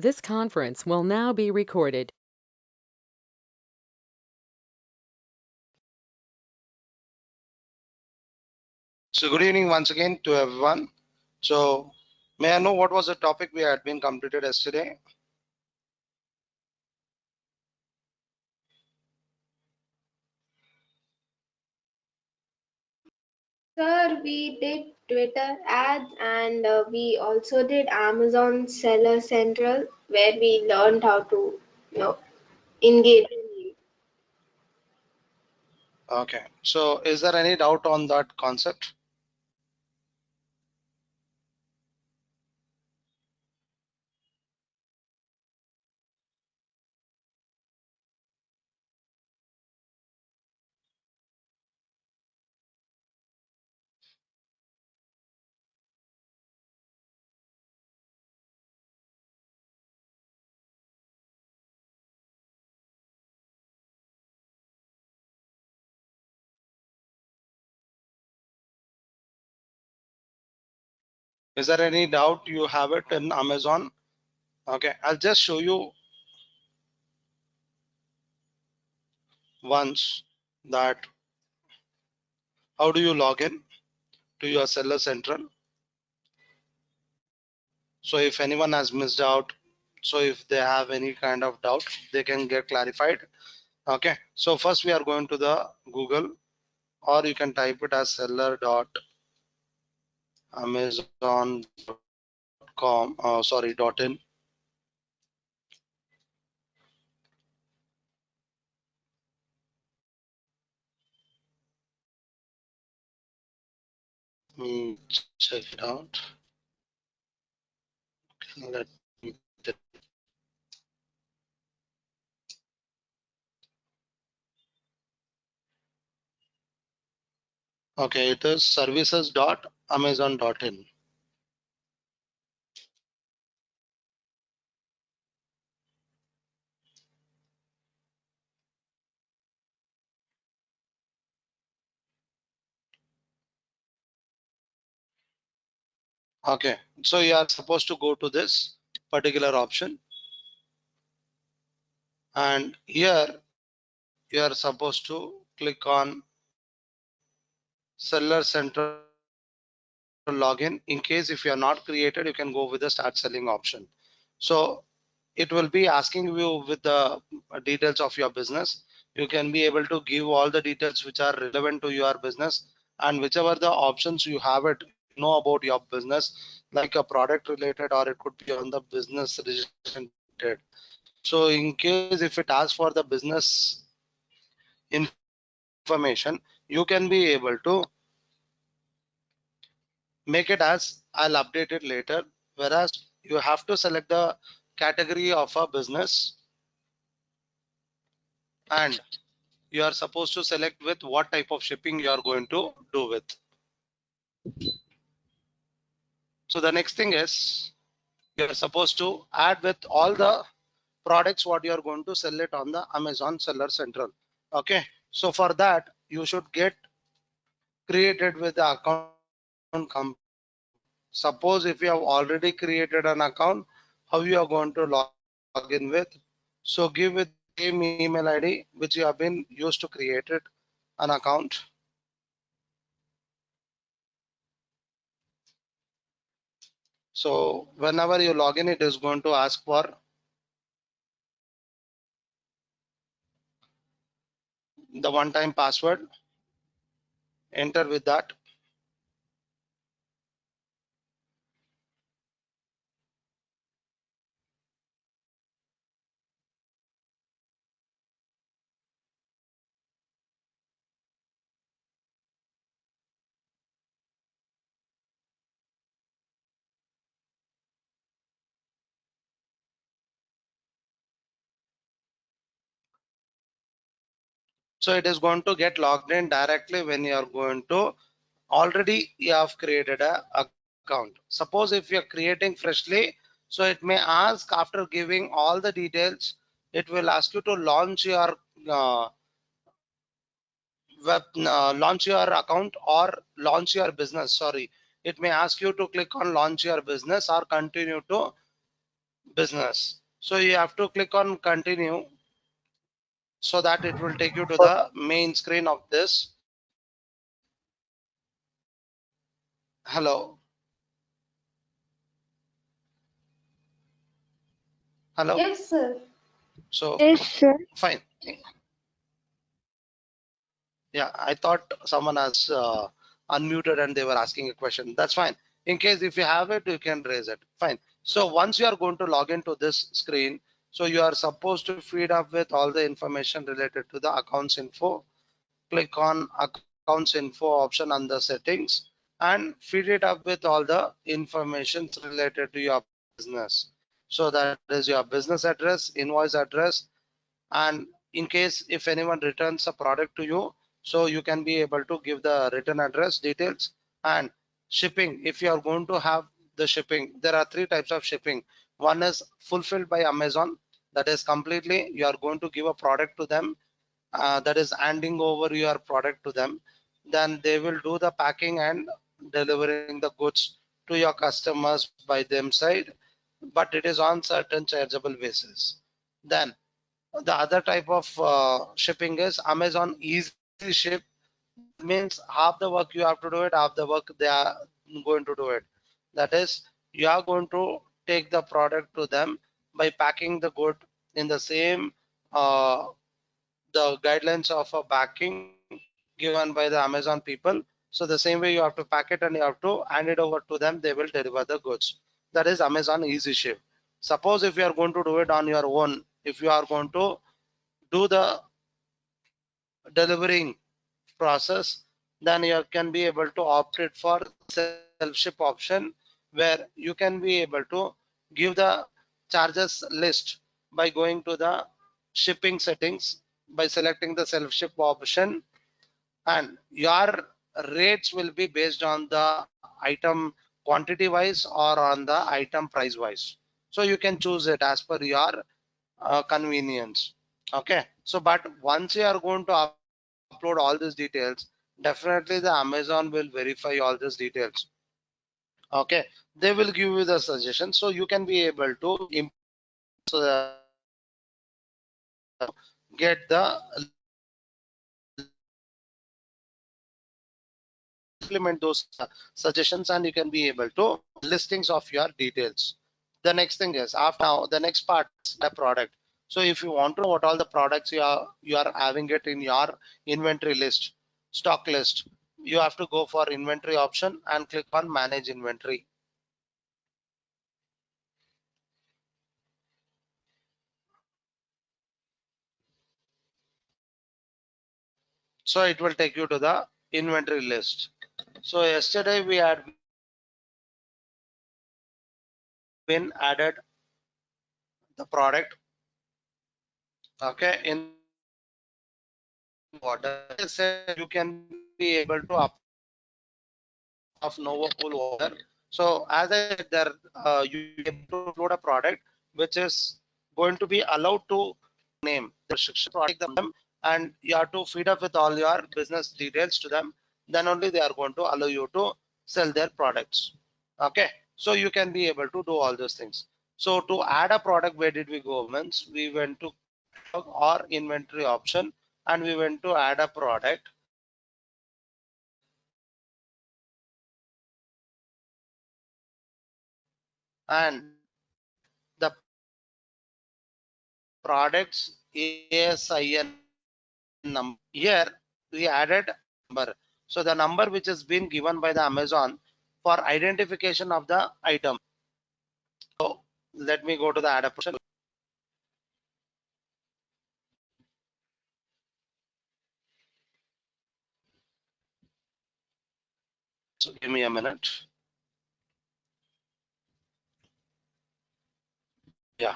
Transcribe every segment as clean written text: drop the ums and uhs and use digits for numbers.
This conference will now be recorded. So good evening once again to everyone. So may I know what was the topic we had been completed yesterday? Sir, we did Twitter ads and we also did Amazon Seller Central where we learned how to, engage in leads. Okay. So is there any doubt on that concept? Is there any doubt you have it in Amazon? Okay, I'll just show you once that how do you log in to your Seller Central. So if anyone has missed out, so if they have any kind of doubt, they can get clarified. Okay, so first we are going to the Google, or you can type it as seller.amazon.com, .in. Check it out. Let me Okay, it is services.amazon.in. Okay, so you are supposed to go to this particular option, and here you are supposed to click on Seller Central login. In case if you are not created, you can go with the start selling option. So it will be asking you with the details of your business. You can be able to give all the details which are relevant to your business, and whichever the options you have it, you know about your business, like a product related, or it could be on the business registration related. So in case if it asks for the business information, you can be able to make it as I'll update it later, whereas you have to select the category of a business, and you are supposed to select with what type of shipping you are going to do with. So the next thing is you are supposed to add with all the products what you are going to sell it on the Amazon Seller Central. Okay, so for that you should get created with the account. Suppose if you have already created an account, how you are going to log in with? So give it the same email ID which you have been used to create it an account. So whenever you log in, it is going to ask for the one-time password. Enter with that. So it is going to get logged in directly when you are going to already you have created a account. Suppose if you're creating freshly, so it may ask after giving all the details, it will ask you to launch your launch your account or launch your business. Sorry, it may ask you to click on launch your business or continue to business. So you have to click on continue so that it will take you to the main screen of this. Hello. Hello. Yes, sir. So Yes, sir. fine. Yeah, I thought someone has unmuted and they were asking a question. That's fine. In case if you have it, you can raise it. Fine. So once you are going to log into this screen, so you are supposed to feed up with all the information related to the accounts info. Click on accounts info option under settings and feed it up with all the information related to your business. So that is your business address, invoice address, and in case if anyone returns a product to you, so you can be able to give the return address details. And shipping, if you are going to have the shipping, there are three types of shipping. One is fulfilled by Amazon, that is completely you are going to give a product to them, that is handing over your product to them, then they will do the packing and delivering the goods to your customers by them side, but it is on certain chargeable basis. Then the other type of shipping is Amazon Easy Ship. That means half the work you have to do it, half the work they are going to do it. That is, you are going to take the product to them by packing the good in the same the guidelines of a packing given by the Amazon people. So the same way you have to pack it and you have to hand it over to them. They will deliver the goods. That is Amazon Easy Ship. Suppose if you are going to do it on your own, if you are going to do the delivering process, then you can be able to opt it for self-ship option, where you can be able to give the charges list by going to the shipping settings by selecting the self-ship option, and your rates will be based on the item quantity wise or on the item price wise. So you can choose it as per your convenience. Okay, so but once you are going to upload all these details, definitely the Amazon will verify all these details. Okay, they will give you the suggestion, so you can be able to get the implement those suggestions, and you can be able to listings of your details. The next thing is after now the next part is the product. So if you want to know what all the products you are having it in your inventory list, stock list, you have to go for inventory option and click on manage inventory. So it will take you to the inventory list. So yesterday we had been added the product, okay, in water. You can be able to up of Novocool water. So as I said there, you be able to upload a product which is going to be allowed to name the restriction product them, and you have to feed up with all your business details to them. Then only they are going to allow you to sell their products. Okay, so you can be able to do all those things. So to add a product, where did we go? Means we went to or inventory option and we went to add a product. And the products ASIN number. Here we added number. So the number which has been given by the Amazon for identification of the item. So let me go to the adaptation. So give me a minute. Yeah.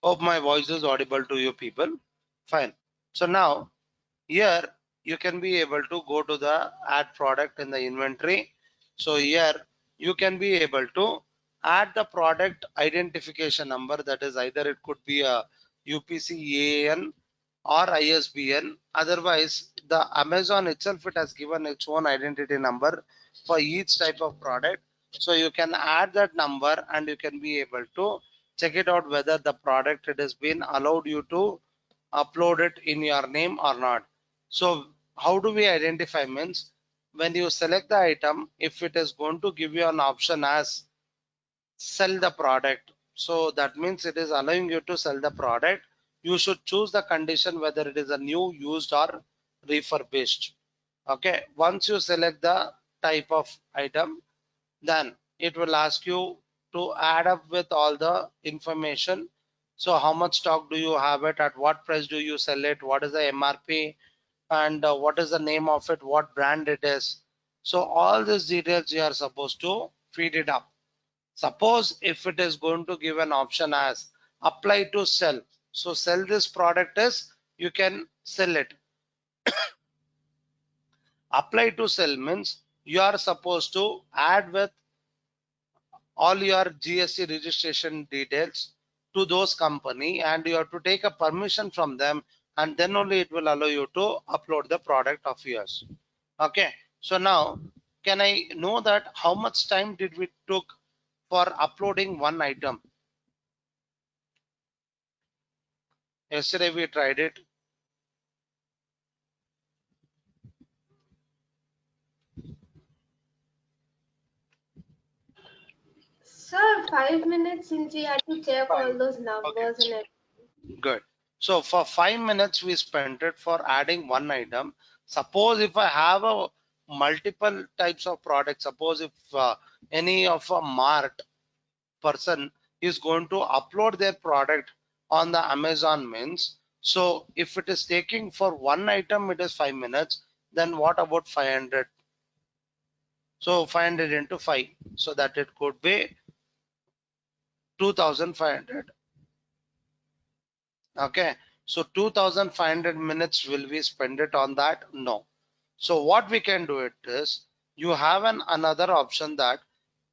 Hope my voice is audible to you people. Fine. So now here you can be able to go to the add product in the inventory. So here you can be able to add the product identification number, that is either it could be a UPC-EAN or ISBN. Otherwise, the Amazon itself, it has given its own identity number for each type of product. So you can add that number and you can be able to check it out whether the product it has been allowed you to upload it in your name or not. So how do we identify? Means when you select the item, if it is going to give you an option as sell the product, so that means it is allowing you to sell the product. You should choose the condition whether it is a new, used or refurbished. Okay, once you select the type of item, then it will ask you to add up with all the information. So how much stock do you have it, at what price do you sell it, what is the MRP, and what is the name of it, what brand it is. So all these details you are supposed to feed it up. Suppose if it is going to give an option as apply to sell, so sell this product is, you can sell it. Apply to sell means you are supposed to add with all your GST registration details to those company, and you have to take a permission from them, and then only it will allow you to upload the product of yours. Okay, so now can I know that how much time did we took for uploading one item? Yesterday we tried it. Sir, 5 minutes since we had to check all Fine. those Okay, numbers and everything. good. So for 5 minutes we spent it for adding one item. Suppose if I have a multiple types of products, suppose if any of a mart person is going to upload their product on the Amazon means, so if it is taking for one item it is 5 minutes, then what about 500? So 500 into 5, so that it could be 2500. Okay, so 2500 minutes will we spend it on that? No. So what we can do it is, you have another option that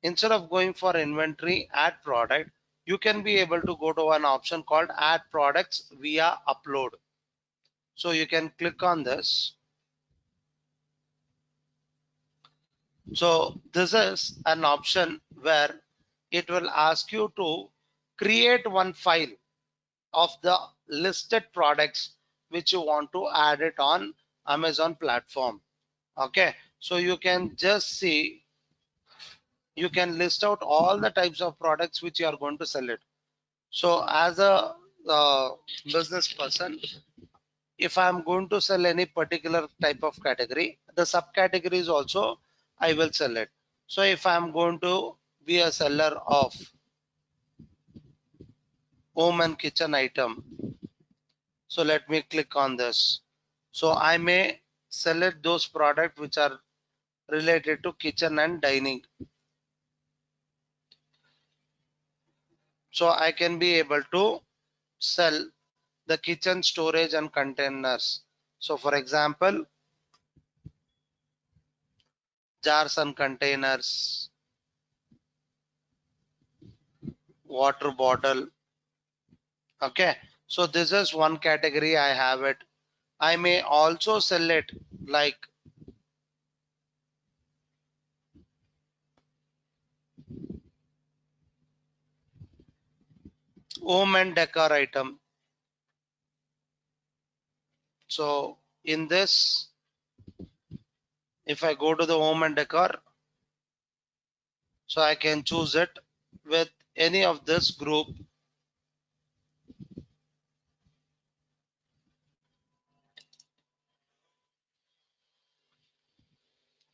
instead of going for inventory, add product, you can be able to go to an option called add products via upload. So you can click on this. So this is an option where it will ask you to create one file of the listed products which you want to add it on Amazon platform. Okay, so you can just see, you can list out all the types of products which you are going to sell it. So as a business person, if I'm going to sell any particular type of category, the subcategories also I will sell it. So if I'm going to be a seller of home and kitchen item, so let me click on this. So I may select those products which are related to kitchen and dining. So I can be able to sell the kitchen storage and containers. So for example, jars and containers, water bottle. Okay, so this is one category I have it. I may also sell it like home and decor item. So in this, if I go to the home and decor, so I can choose it with any of this group.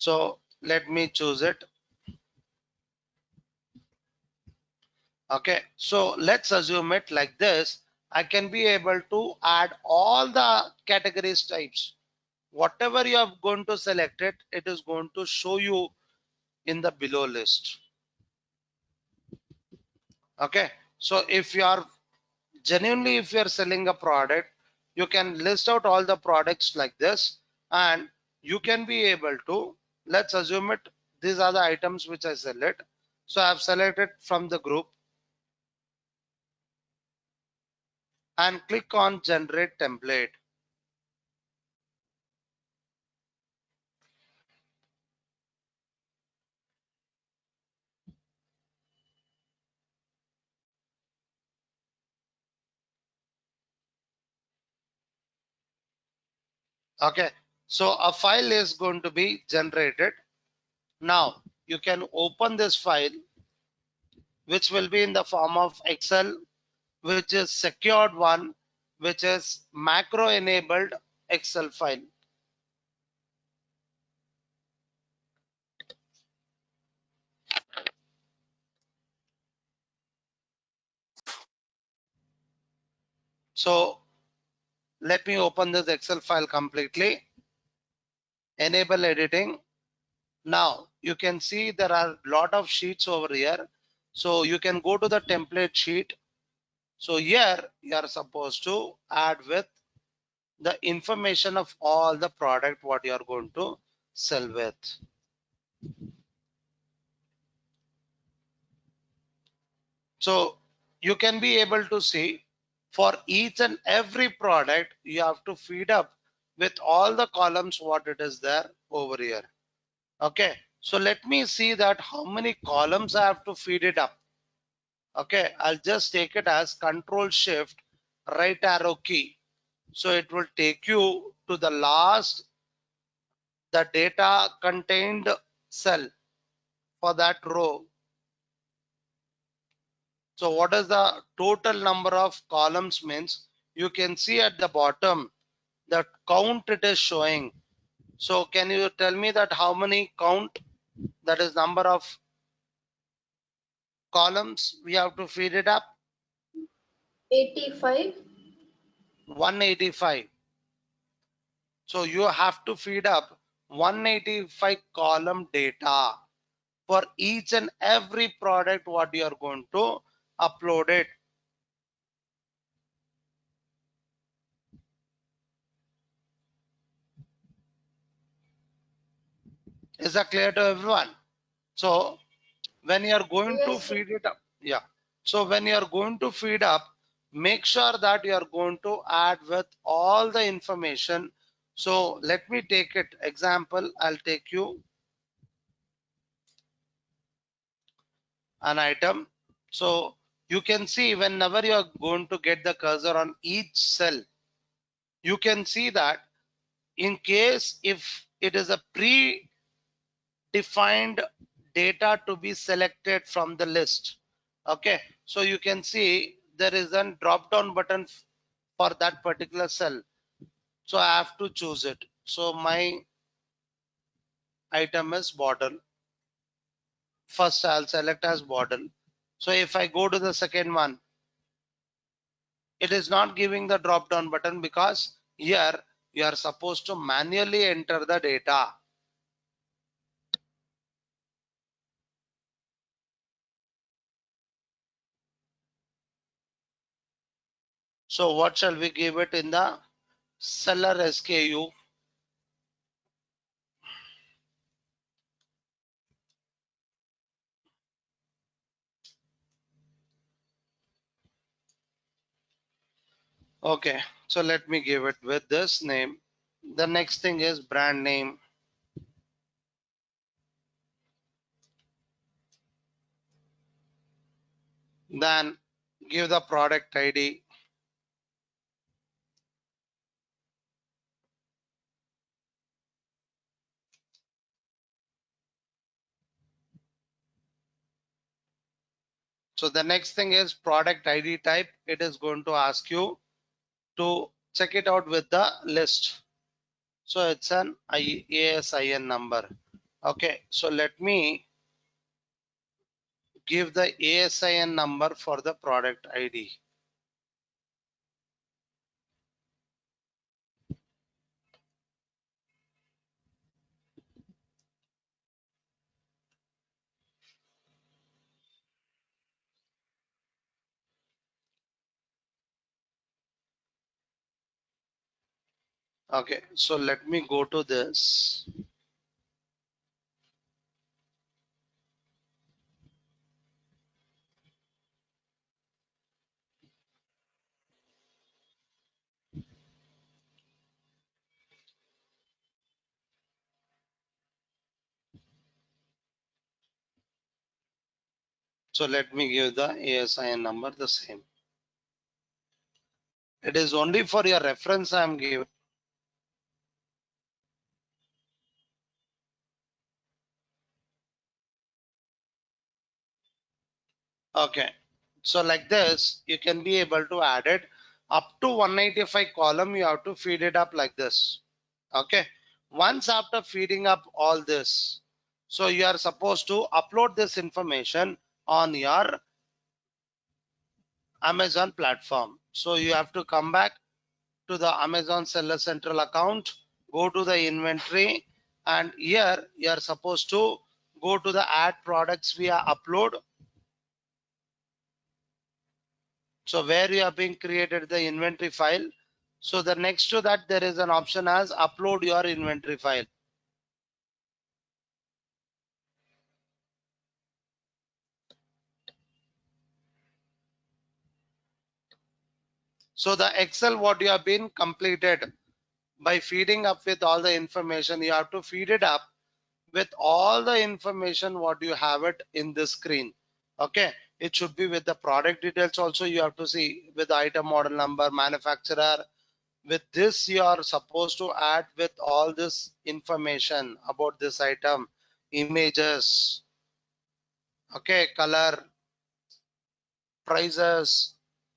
So let me choose it. Okay, so let's assume it like this. I can be able to add all the categories types. Whatever you are going to select it, it is going to show you in the below list. Okay, so if you are genuinely, if you are selling a product, you can list out all the products like this, and you can be able to, let's assume it, these are the items which I sell it. So I've selected from the group and click on generate template. Okay, so a file is going to be generated. Now you can open this file, which will be in the form of Excel, which is secured one, which is macro enabled Excel file. So let me open this Excel file completely, enable editing. Now you can see there are a lot of sheets over here. So you can go to the template sheet. So here you are supposed to add with the information of all the product what you are going to sell with. So you can be able to see for each and every product you have to feed up with all the columns what it is there over here. Okay, so let me see that how many columns I have to feed it up. Okay, I'll just take it as Control Shift right arrow key. So it will take you to the last, the data contained cell for that row. So what is the total number of columns means? You can see at the bottom the count it is showing. So can you tell me that how many count, that is number of columns we have to feed it up? 85. 185. So you have to feed up 185 column data for each and every product what you are going to upload it. Is that clear to everyone? So when you are going to Yes, sir. feed it up, yeah. So when you are going to feed up, make sure that you are going to add with all the information. So let me take it example. I'll take you an item. So you can see whenever you are going to get the cursor on each cell, you can see that in case if it is a predefined data to be selected from the list. Okay, so you can see there is a drop down button for that particular cell. So I have to choose it. So my item is bottle. First I'll select as bottle. So if I go to the second one, it is not giving the drop down button because here you are supposed to manually enter the data. So what shall we give it in the seller SKU? Okay, so let me give it with this name. The next thing is brand name. Then give the product ID. So the next thing is product ID type. It is going to ask you to check it out with the list. So it's an ASIN number. Okay, so let me give the ASIN number for the product ID. Okay, so let me go to this. So let me give the ASIN number the same. It is only for your reference I am giving. Okay. So like this, you can be able to add it up to 185 column. You have to feed it up like this. Okay. Once after feeding up all this, so you are supposed to upload this information on your Amazon platform. So you have to come back to the Amazon Seller Central account, go to the inventory, and here you are supposed to go to the add products via upload. So where you have been created the inventory file. So the next to that there is an option as upload your inventory file. So the Excel what you have been completed by feeding up with all the information, you have to feed it up with all the information what you have it in this screen. Okay, it should be with the product details also. You have to see with the item model number, manufacturer. With this you are supposed to add with all this information about this item, images, okay, color, prices,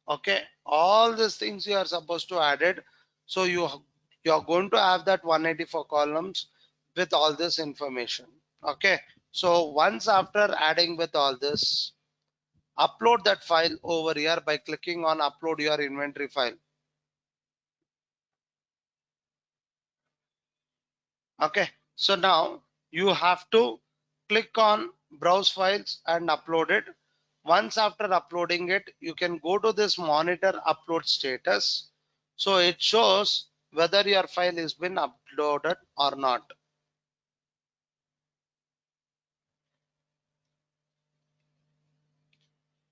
okay, all these things you are supposed to add it. So you are going to have that 184 columns with all this information. Okay, so once after adding with all this, upload that file over here by clicking on upload your inventory file. Okay, so now you have to click on browse files and upload it. Once after uploading it, you can go to this monitor upload status. So it shows whether your file has been uploaded or not.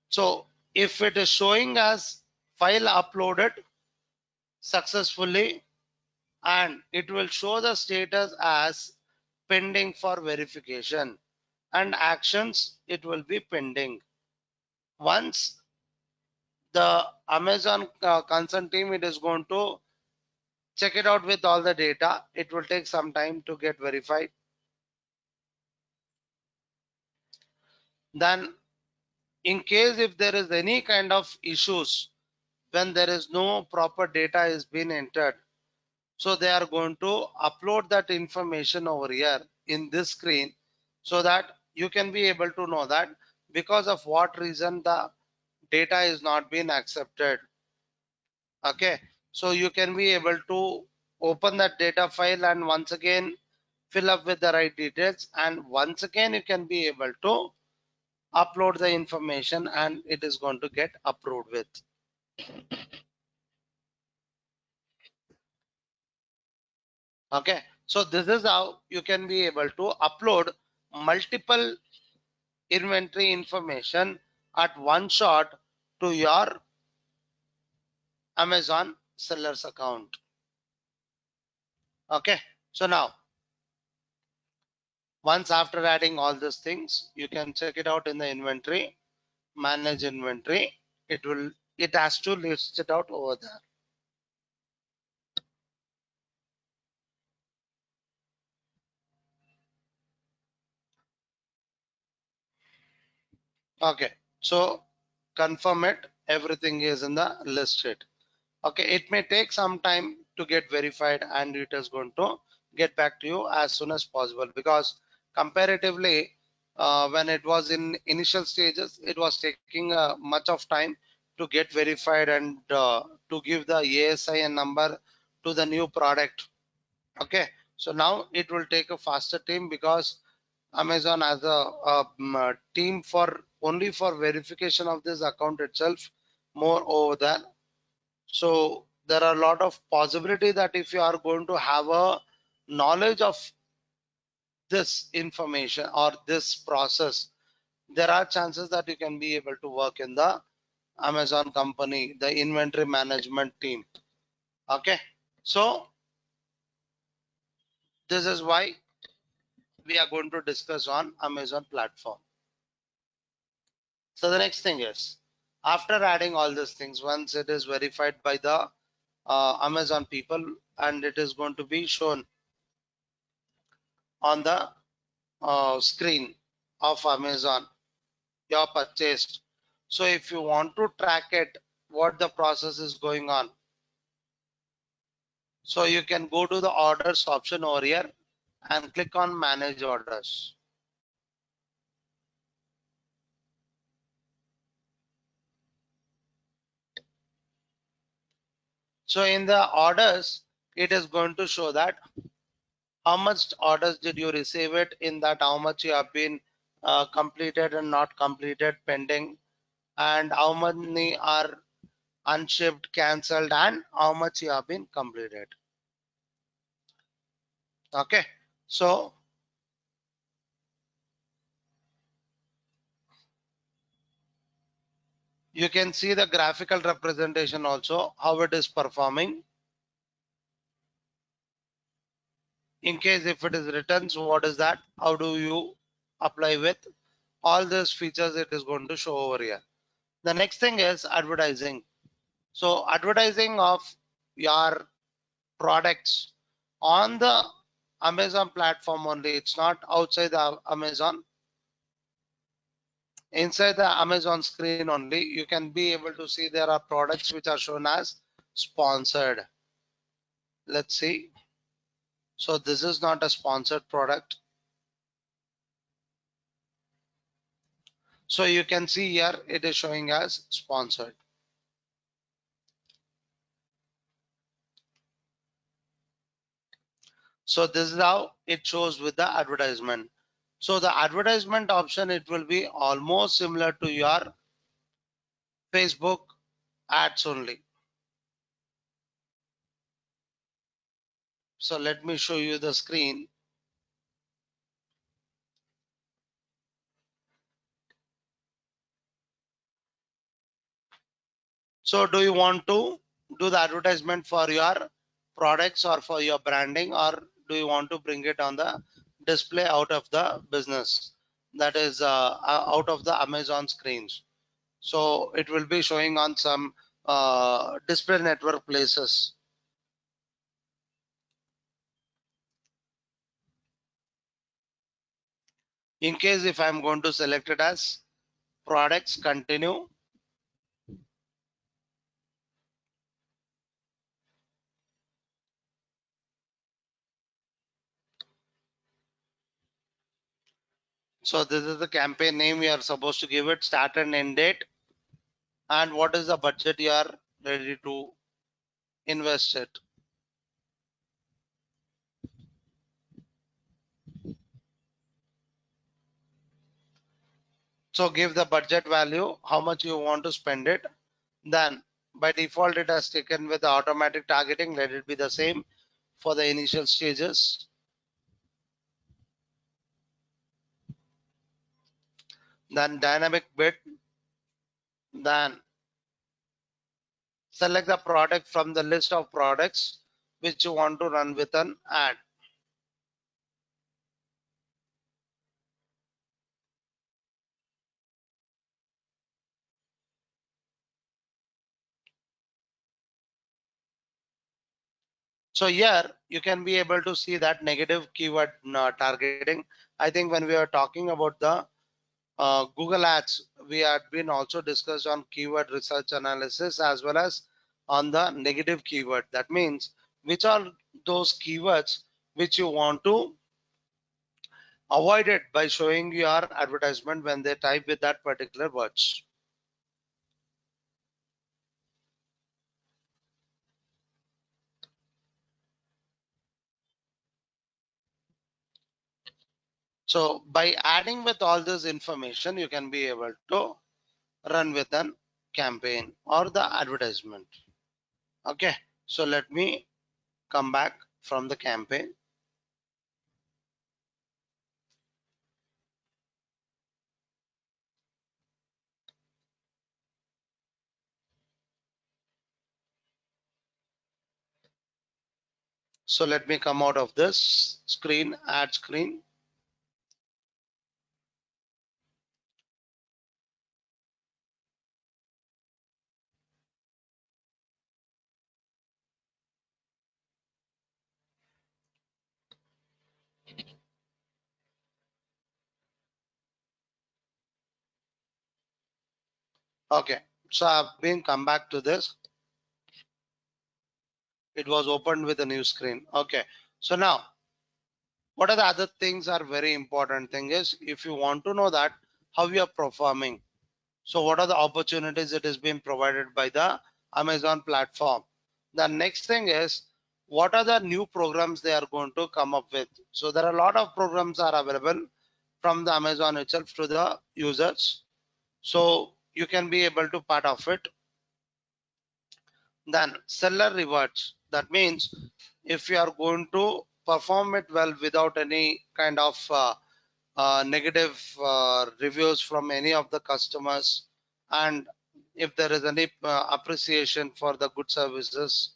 So if it is showing as file uploaded successfully, and it will show the status as pending for verification, and actions it will be pending. Once the Amazon concern team it is going to check it out with all the data, it will take some time to get verified. Then in case if there is any kind of issues when there is no proper data is being entered, so they are going to upload that information over here in this screen, so that you can be able to know that because of what reason the data is not being accepted. Okay, so you can be able to open that data file and once again fill up with the right details, and once again you can be able to upload the information and it is going to get approved with. Okay, so this is how you can be able to upload multiple inventory information at one shot to your Amazon sellers account. Okay, so now once after adding all these things, you can check it out in the inventory, manage inventory. It has to list it out over there. Okay, so confirm it, everything is in the list sheet. Okay, it may take some time to get verified and it is going to get back to you as soon as possible, because comparatively when it was in initial stages it was taking much of time to get verified and to give the ASIN number to the new product. Okay, so now it will take a faster time because Amazon has a team for only for verification of this account itself more over there. So there are a lot of possibility that if you are going to have a knowledge of this information or this process, there are chances that you can be able to work in the Amazon company, the inventory management team. Okay, so this is why we are going to discuss on Amazon platform. So the next thing is, after adding all these things, once it is verified by the Amazon people, and it is going to be shown on the screen of Amazon, you purchased. So if you want to track it, what the process is going on, so you can go to the orders option over here and click on manage orders. So in the orders, it is going to show that how much orders did you receive it, in that how much you have been completed and not completed pending, and how many are unshipped, cancelled, and how much you have been completed. Okay, so you can see the graphical representation also, how it is performing. In case if it is written, so what is that, how do you apply with all these features, it is going to show over here. The next thing is advertising. So advertising of your products on the Amazon platform only, it's not outside the Amazon. Inside the Amazon screen only, you can be able to see there are products which are shown as sponsored. Let's see. So this is not a sponsored product. So you can see here it is showing as sponsored. So this is how it shows with the advertisement. So the advertisement option, it will be almost similar to your Facebook ads only. So let me show you the screen. So do you want to do the advertisement for your products or for your branding, or do you want to bring it on the display out of the business, that is out of the Amazon screens? So it will be showing on some display network places. In case if I'm going to select it as products, continue. So this is the campaign name you are supposed to give it, start and end date, and what is the budget you are ready to invest it. So give the budget value, how much you want to spend it. Then by default, it has taken with the automatic targeting. Let it be the same for the initial stages. Then dynamic bid. Then select the product from the list of products which you want to run with an ad. So here you can be able to see that negative keyword targeting. I think when we are talking about the Google Ads, we had been also discussed on keyword research analysis as well as on the negative keyword. That means which are those keywords which you want to avoid it by showing your advertisement when they type with that particular words. So by adding with all this information, you can be able to run with an campaign or the advertisement. Okay, so let me come back from the campaign. So let me come out of this screen, ad screen. Okay, so I've been come back to this. It was opened with a new screen. Okay, so now what are the other things are very important thing is if you want to know that how you are performing. So what are the opportunities that is being provided by the Amazon platform? The next thing is what are the new programs they are going to come up with. So there are a lot of programs are available from the Amazon itself to the users. So you can be able to part of it. Then seller rewards. That means if you are going to perform it well without any kind of negative reviews from any of the customers, and if there is any appreciation for the good services,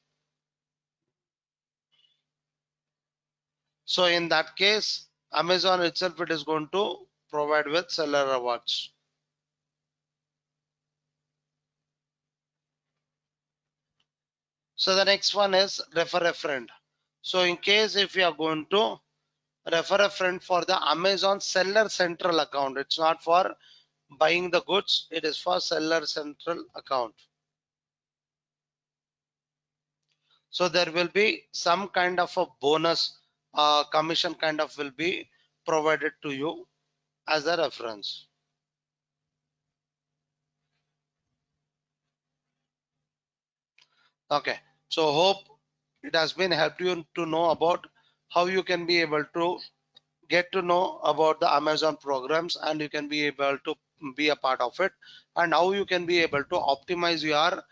so in that case Amazon itself it is going to provide with seller rewards. So the next one is refer a friend. So in case if you are going to refer a friend for the Amazon seller central account, it's not for buying the goods, it is for seller central account. So there will be some kind of a bonus commission kind of will be provided to you as a reference. Okay, so hope it has been helped you to know about how you can be able to get to know about the Amazon programs and you can be able to be a part of it, and how you can be able to optimize your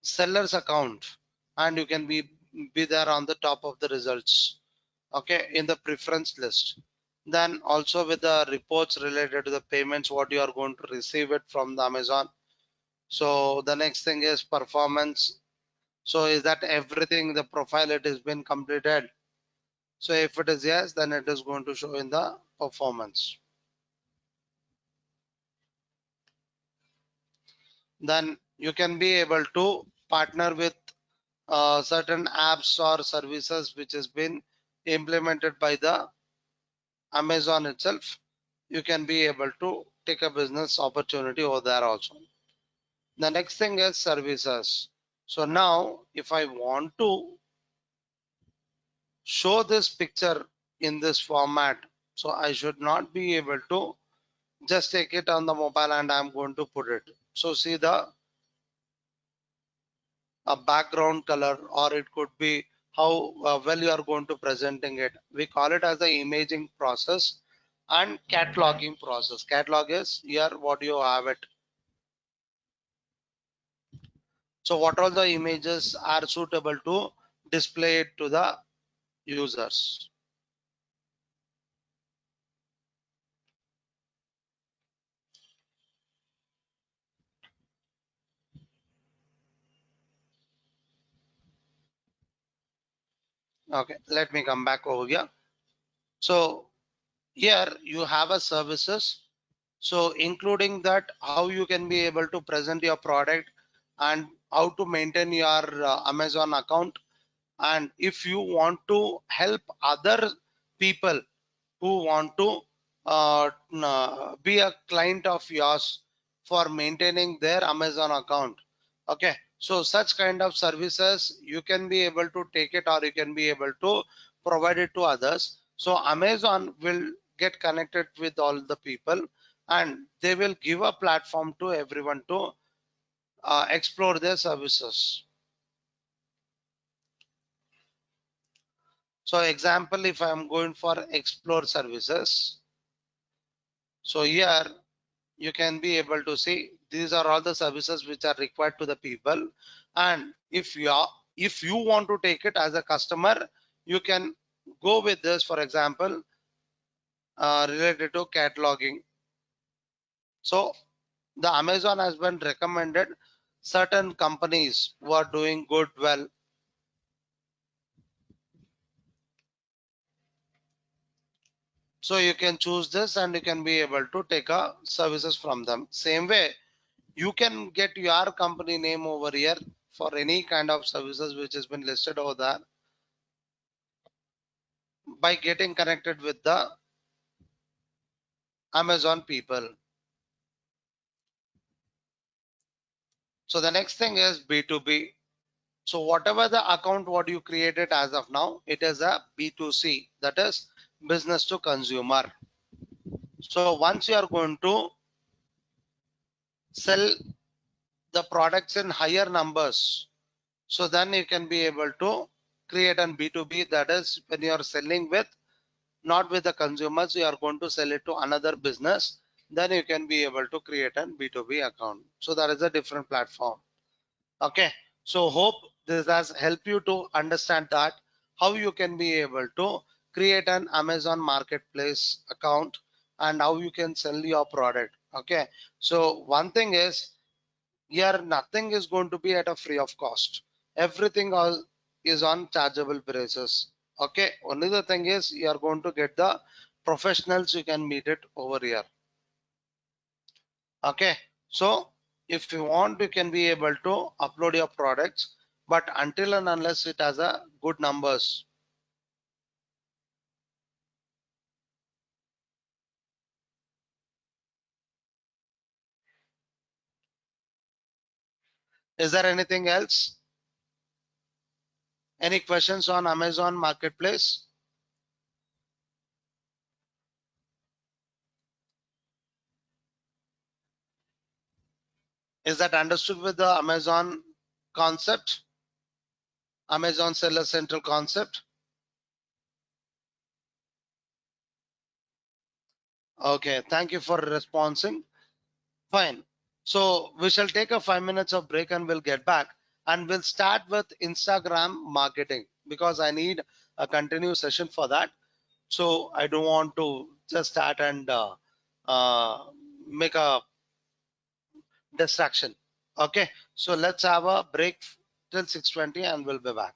seller's account and you can be there on the top of the results, okay, in the preference list. Then also with the reports related to the payments what you are going to receive it from the Amazon. So the next thing is performance. So is that everything the profile it has been completed? So if it is yes, then it is going to show in the performance. Then you can be able to partner with certain apps or services which has been implemented by the Amazon itself. You can be able to take a business opportunity over there also. The next thing is services. So now if I want to show this picture in this format, so I should not be able to just take it on the mobile and I'm going to put it. So see the a background color, or it could be how well you are going to presenting it. We call it as the imaging process and cataloging process. Catalog is here what you have it. So what all the images are suitable to display it to the users. Okay, let me come back over here. So here you have a services. So including that, how you can be able to present your product and how to maintain your Amazon account. And if you want to help other people who want to be a client of yours for maintaining their Amazon account. Okay, so such kind of services you can be able to take it or you can be able to provide it to others. So Amazon will get connected with all the people and they will give a platform to everyone to explore their services. So example, if I am going for explore services, so here you can be able to see these are all the services which are required to the people. And if you want to take it as a customer, you can go with this, for example, related to cataloging. So the Amazon has been recommended certain companies who are doing good well. So you can choose this and you can be able to take a services from them. Same way, you can get your company name over here for any kind of services which has been listed over there by getting connected with the Amazon people. So the next thing is B2B. So whatever the account what you created as of now, it is a B2C, that is business to consumer. So once you are going to sell the products in higher numbers, so then you can be able to create an B2B, that is when you are selling with not with the consumers, you are going to sell it to another business, then you can be able to create an B2B account. So that is a different platform. Okay, so hope this has helped you to understand that how you can be able to create an Amazon marketplace account and how you can sell your product. Okay, so one thing is here nothing is going to be at a free of cost. Everything all is on chargeable basis. Okay, only the thing is you are going to get the professionals, you can meet it over here. Okay, so if you want you can be able to upload your products, but until and unless it has a good numbers. Is there anything else? Any questions on Amazon marketplace? Is that understood with the Amazon concept, Amazon seller central concept? Okay, thank you for responding. Fine. So we shall take a 5 minutes of break and we'll get back and we'll start with Instagram marketing because I need a continuous session for that. So I don't want to just start and uh, make a distraction. Okay. So let's have a break till 6:20 and we'll be back.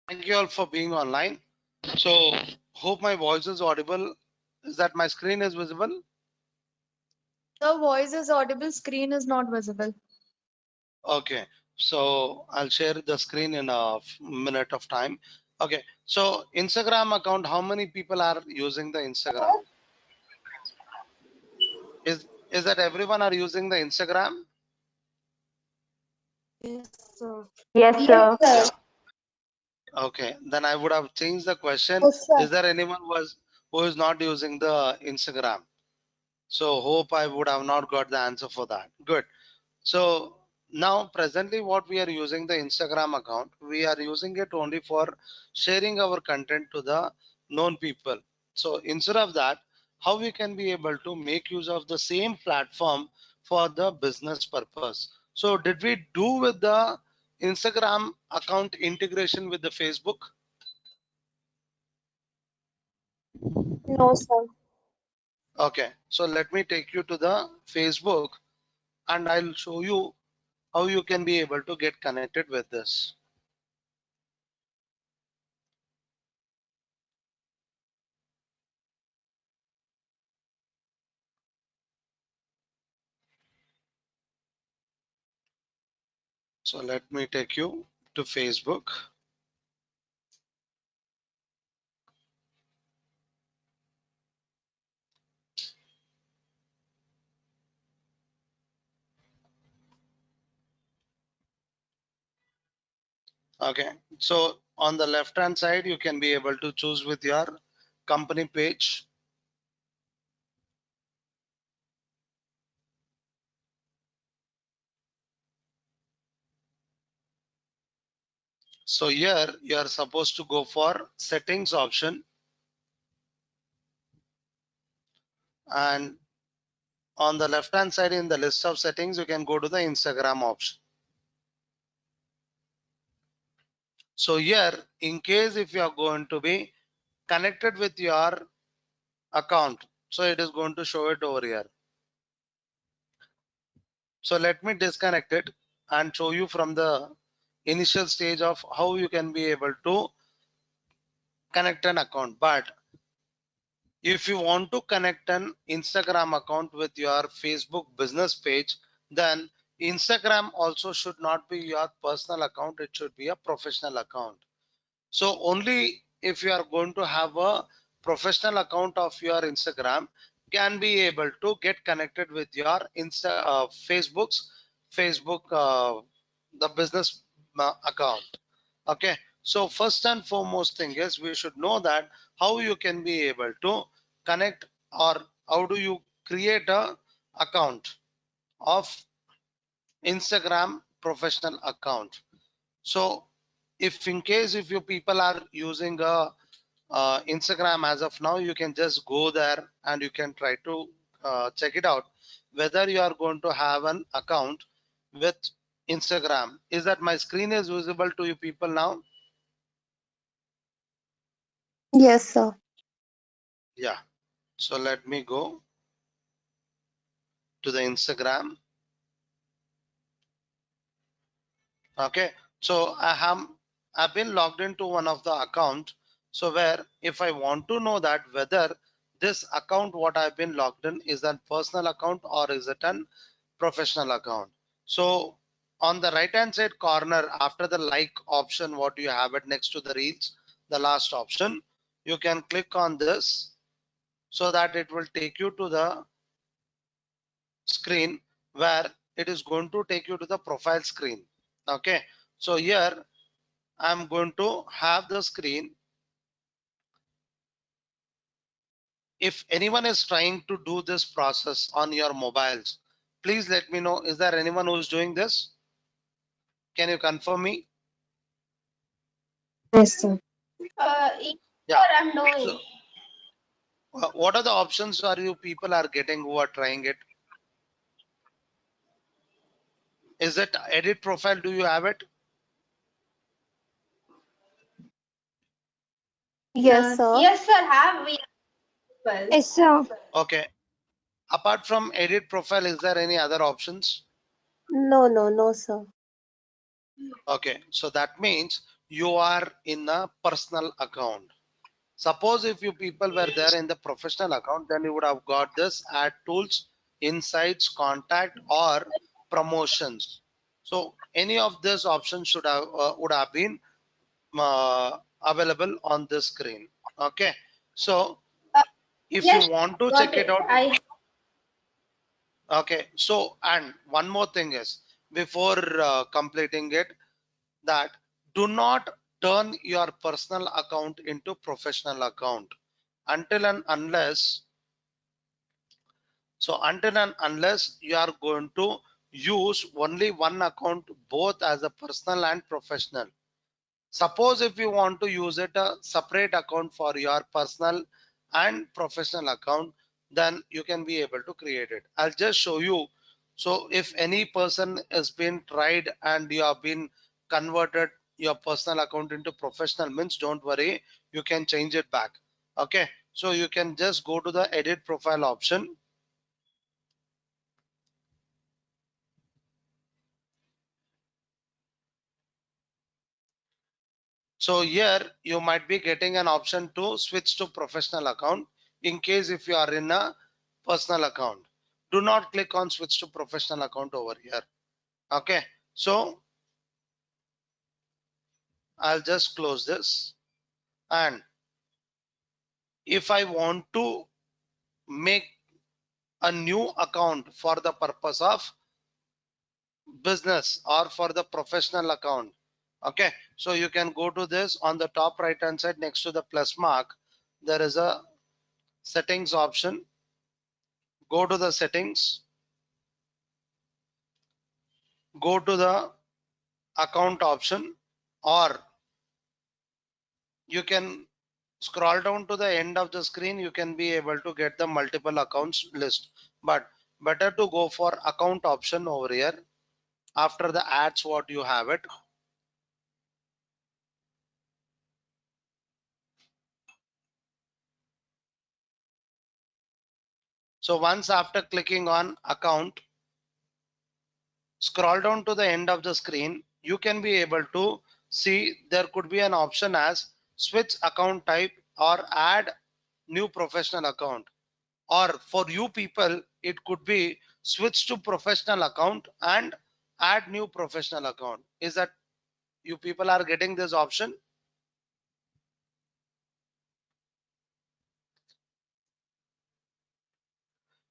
Thank you all for being online. So hope my voice is audible. Is that my screen is visible? The voice is audible, screen is not visible. Okay, so I'll share the screen in a minute of time. Okay, so Instagram account, how many people are using the Instagram? Is that everyone are using the Instagram? Yes, sir. Yes, sir. Yes, sir. Okay, then I would have changed the question. Yes, sir. Is there anyone who is not using the Instagram? So hope I would have not got the answer for that. Good. So now presently what we are using the Instagram account, we are using it only for sharing our content to the known people. So instead of that, how we can be able to make use of the same platform for the business purpose. So did we do with the Instagram account integration with the Facebook? No, sir. Okay, so let me take you to the Facebook and I'll show you how you can be able to get connected with this. So let me take you to Facebook. Okay, so on the left hand side, you can be able to choose with your company page. So here you are supposed to go for settings option, and on the left hand side in the list of settings, you can go to the Instagram option. So here, in case if you are going to be connected with your account, so it is going to show it over here. So let me disconnect it and show you from the initial stage of how you can be able to connect an account. But if you want to connect an Instagram account with your Facebook business page, then Instagram also should not be your personal account. It should be a professional account. So only if you are going to have a professional account of your Instagram can be able to get connected with your Facebook's Facebook, the business account. Okay. So first and foremost thing is we should know that how you can be able to connect or how do you create a account of Instagram professional account. So if in case if you people are using a Instagram as of now, you can just go there and you can try to check it out whether you are going to have an account with Instagram. Is that my screen is visible to you people now? Yes, sir. Yeah. So let me go to the Instagram. Okay. So I've been logged into one of the account. So where if I want to know that whether this account what I've been logged in is a personal account or is it an professional account. So on the right hand side corner after the like option what you have it next to the reels, the last option, you can click on this so that it will take you to the screen where it is going to take you to the profile screen. Okay, so here I'm going to have the screen. If anyone is trying to do this process on your mobiles, please let me know. Is there anyone who's doing this? Can you confirm me? Yes, sir. Yes, Yeah. sir, I'm doing. So what are the options are you people are getting who are trying it? Is it edit profile? Do you have it? Yes, sir. Yes, sir. Have we? Yes, sir. Okay. Apart from edit profile, is there any other options? No, no, no, sir. Okay. So that means you are in a personal account. Suppose if you people were there in the professional account, then you would have got this add tools, insights, contact, or promotions. So any of these options should have would have been available on this screen. Okay. So Uh, if you yes, want to got check it it. out, okay. So and one more thing is before completing it, that do not turn your personal account into professional account until and unless you are going to use only one account both as a personal and professional. Suppose if you want to use it a separate account for your personal and professional account, then you can be able to create it. I'll just show you. So if any person has been tried and you have been converted your personal account into professional, means don't worry, you can change it back. Okay. So you can just go to the edit profile option. So here you might be getting an option to switch to professional account in case if you are in a personal account. Do not click on switch to professional account over here. Okay. So I'll just close this. And if I want to make a new account for the purpose of business or for the professional account. Okay. So you can go to this on the top right hand side next to the plus mark. There is a settings option. Go to the settings, go to the account option, or you can scroll down to the end of the screen. You can be able to get the multiple accounts list, but better to go for account option over here after the ads what you have it. So once after clicking on account, scroll down to the end of the screen, you can be able to see there could be an option as switch account type or add new professional account. Or for you people, it could be switch to professional account and add new professional account. Is that you people are getting this option?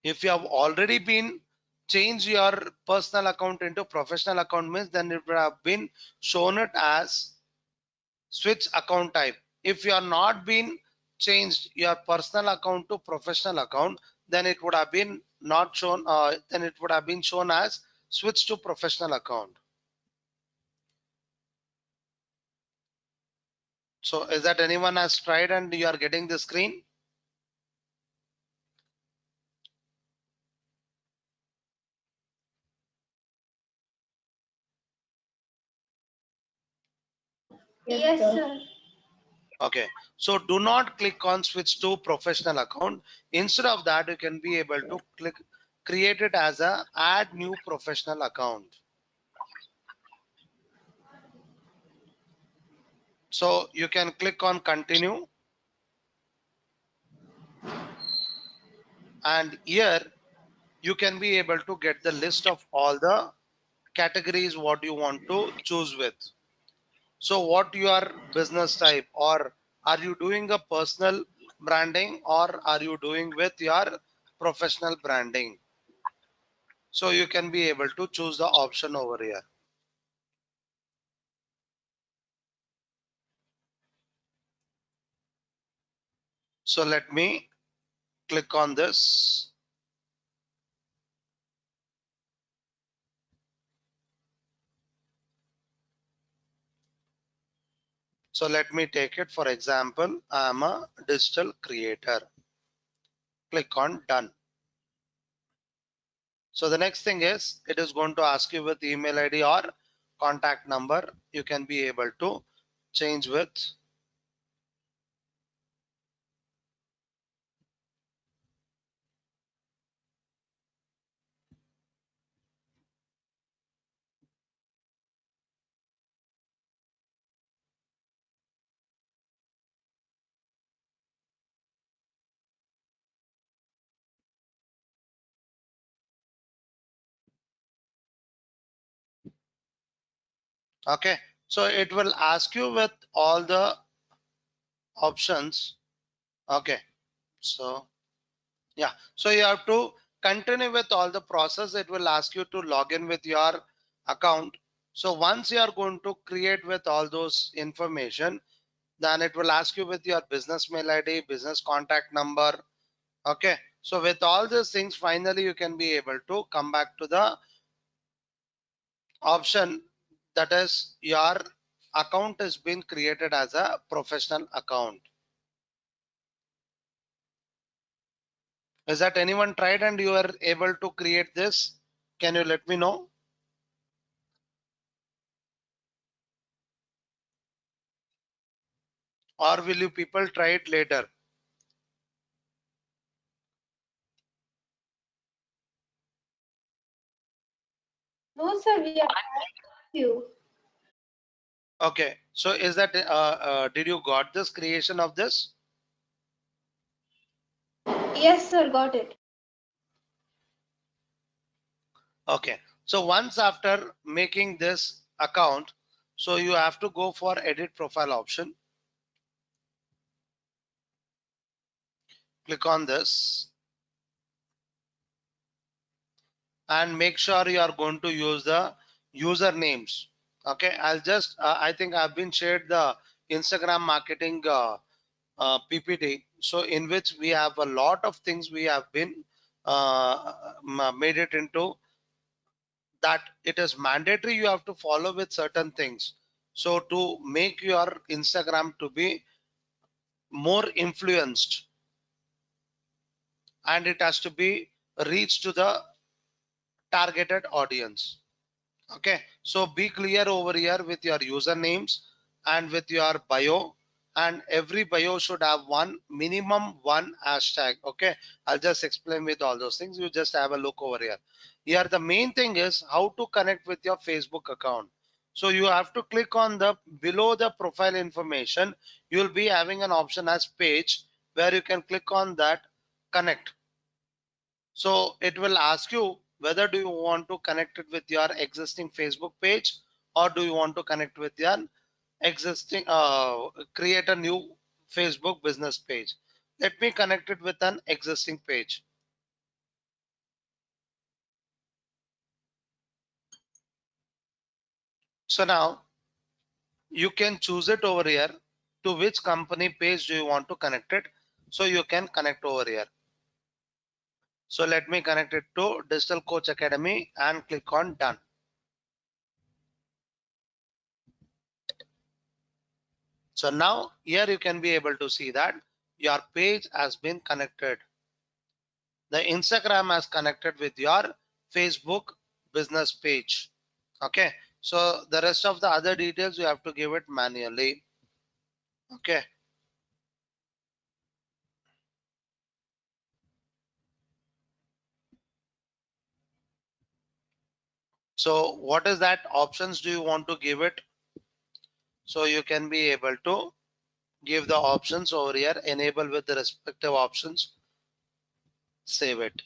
If you have already been changed your personal account into professional account, means then it would have been shown it as switch account type. If you are not been changed your personal account to professional account, then it would have been not shown, then it would have been shown as switch to professional account. So is that anyone has tried and you are getting the screen? Yes, sir. Okay. So do not click on switch to professional account. Instead of that, you can be able to click create it as a add new professional account. So you can click on continue. And here you can be able to get the list of all the categories what you want to choose with. So what your business type, or are you doing a personal branding or are you doing with your professional branding? So you can be able to choose the option over here. So let me click on this. So let me take it. For example, I'm a digital creator. Click on done. So the next thing is it is going to ask you with email ID or contact number. You can be able to change with. Okay, so it will ask you with all the options. Okay, so yeah, so you have to continue with all the process. It will ask you to log in with your account. So once you are going to create with all those information, then it will ask you with your business mail ID, business contact number. Okay, so with all these things, finally you can be able to come back to the option, that is your account has been created as a professional account. Is that anyone tried and you are able to create this? Can you let me know? Or will you people try it later? No, sir, we are you. Okay, so is that did you got this creation of this? Yes, sir, got it. Okay, so once after making this account, so you have to go for edit profile option. Click on this and make sure you are going to use the usernames. Okay, I'll just I think I've been shared the Instagram marketing PPT, so in which we have a lot of things we have been made it into that it is mandatory you have to follow with certain things. So to make your Instagram to be more influenced, and it has to be reached to the targeted audience. Okay, so be clear over here with your usernames and with your bio, and every bio should have one minimum one hashtag. Okay, I'll just explain with all those things. You just have a look over here. Here, the main thing is how to connect with your Facebook account. So you have to click on the below the profile information. You'll be having an option as page where you can click on that connect. So it will ask you whether do you want to connect it with your existing Facebook page, or do you want to connect with your existing create a new Facebook business page. Let me connect it with an existing page. So now you can choose it over here to which company page do you want to connect it. So you can connect over here. So let me connect it to Digital Coach Academy and click on done. So now here you can be able to see that your page has been connected. The Instagram has connected with your Facebook business page. Okay, so the rest of the other details you have to give it manually. Okay, so what is that options do you want to give it? So you can be able to give the options over here, enable with the respective options, save it.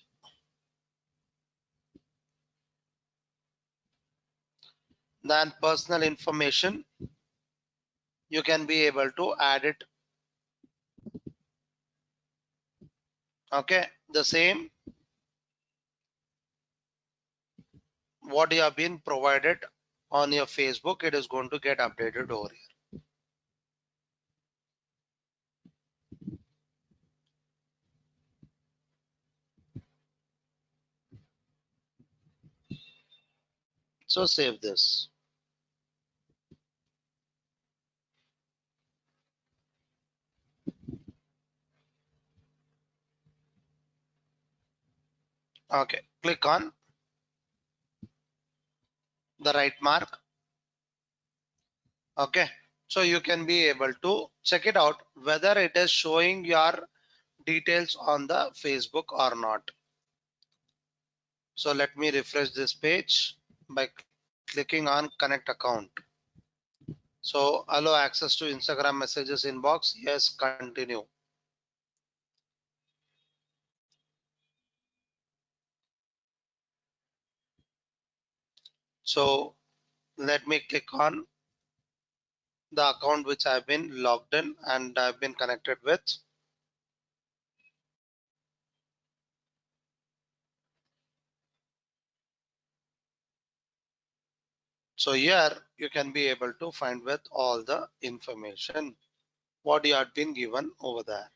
Then personal information, you can be able to add it. Okay, the same what you have been provided on your Facebook, it is going to get updated over here. So save this. Okay, click on the right mark. Okay, so you can be able to check it out whether it is showing your details on the Facebook or not. So let me refresh this page by clicking on connect account. So allow access to Instagram messages inbox. Yes, continue. So let me click on the account which I've been logged in and I've been connected with. So here you can be able to find with all the information what you had been given over there.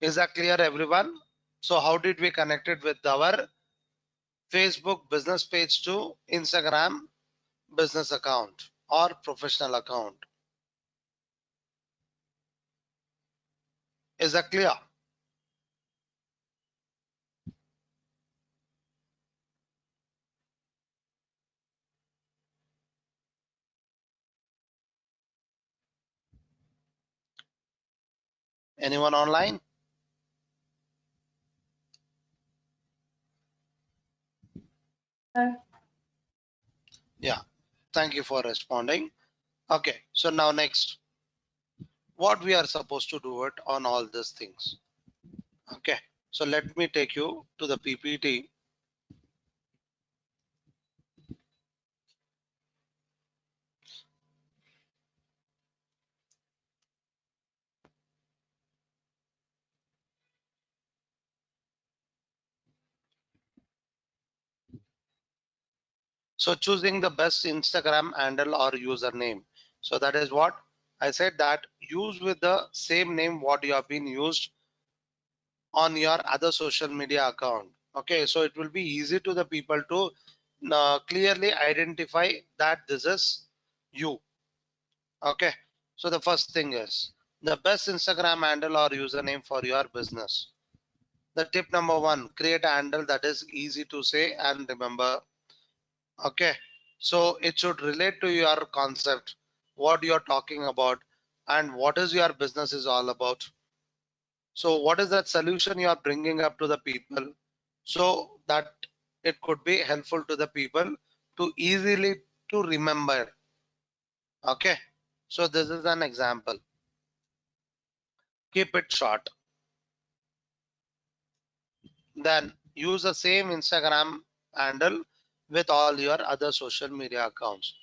Is that clear, everyone? So how did we connect it with our Facebook business page to Instagram business account or professional account? Is that clear? Anyone online? Yeah, thank you for responding. Okay, so now next, what we are supposed to do it on all these things. Okay, so let me take you to the PPT. So choosing the best Instagram handle or username. So that is what I said, that use with the same name what you have been used on your other social media account. Okay, so it will be easy to the people to clearly identify that this is you. Okay, so the first thing is the best Instagram handle or username for your business. The tip number one, create a handle that is easy to say and remember. Okay, so it should relate to your concept, what you're talking about, and what is your business is all about. So what is that solution you are bringing up to the people, so that it could be helpful to the people to easily to remember. Okay, so this is an example. Keep it short. Then use the same Instagram handle with all your other social media accounts.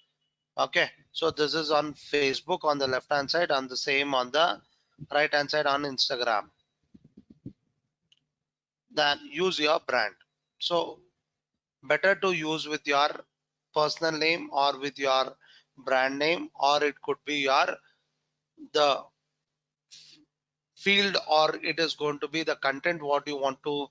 Okay, so this is on Facebook on the left hand side, on the same on the right hand side on Instagram. Then use your brand. So better to use with your personal name or with your brand name, or it could be your the field, or it is going to be the content what you want to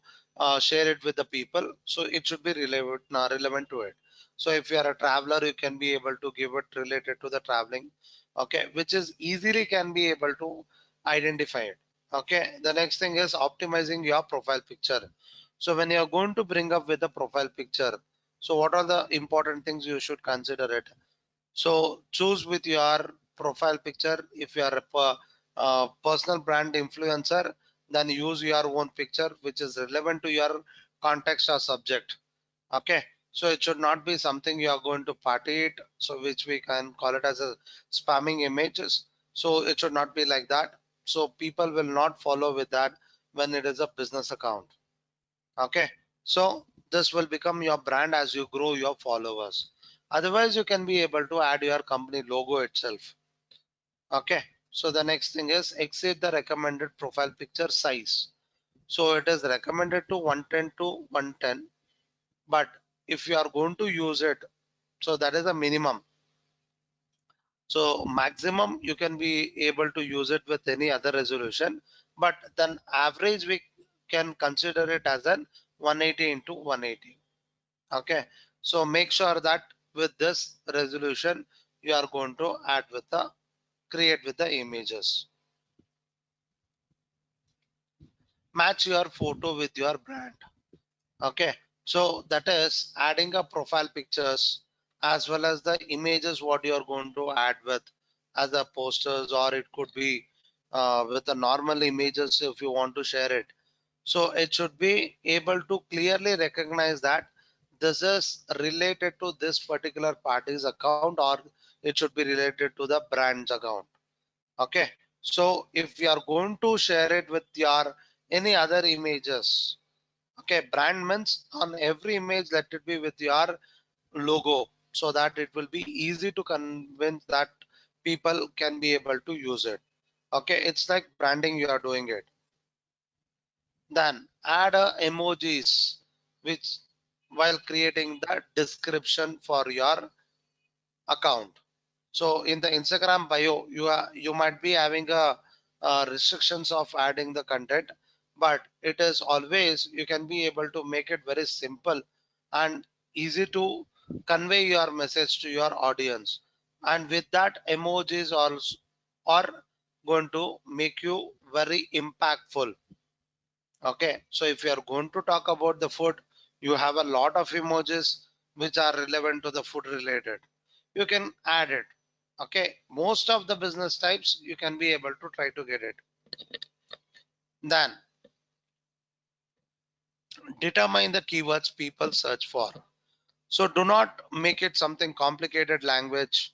share it with the people, so it should be relevant to it. So if you are a traveler, you can be able to give it related to the traveling, okay, which is easily can be able to identify it. Okay, the next thing is optimizing your profile picture. So when you are going to bring up with the profile picture, so what are the important things you should consider it? So choose with your profile picture. If you are a personal brand influencer, then use your own picture which is relevant to your context or subject. Okay. So it should not be something you are going to party it. So which we can call it as a spamming images. So it should not be like that. So people will not follow with that when it is a business account. Okay, so this will become your brand as you grow your followers. Otherwise you can be able to add your company logo itself. Okay, so the next thing is exceed the recommended profile picture size. So it is recommended to 110 to 110, but if you are going to use it, so that is a minimum. So maximum you can be able to use it with any other resolution, but then average we can consider it as an 180 into 180. Okay, so make sure that with this resolution you are going to add with the create with the images. Match your photo with your brand. Okay, so that is adding a profile pictures as well as the images what you are going to add with as the posters, or it could be with the normal images if you want to share it. So it should be able to clearly recognize that this is related to this particular party's account, or it should be related to the brand's account. Okay, so if you are going to share it with your any other images, Okay, brand means on every image let it be with your logo, so that it will be easy to convince that people can be able to use it. Okay, it's like branding, you are doing it. Then add emojis which while creating the description for your account. So in the Instagram bio, you might be having a restrictions of adding the content, but it is always you can be able to make it very simple and easy to convey your message to your audience. And with that, emojis also are going to make you very impactful. Okay, so if you are going to talk about the food, you have a lot of emojis which are relevant to the food related. You can add it. Okay, most of the business types you can be able to try to get it. Then determine the keywords people search for. So do not make it something complicated language,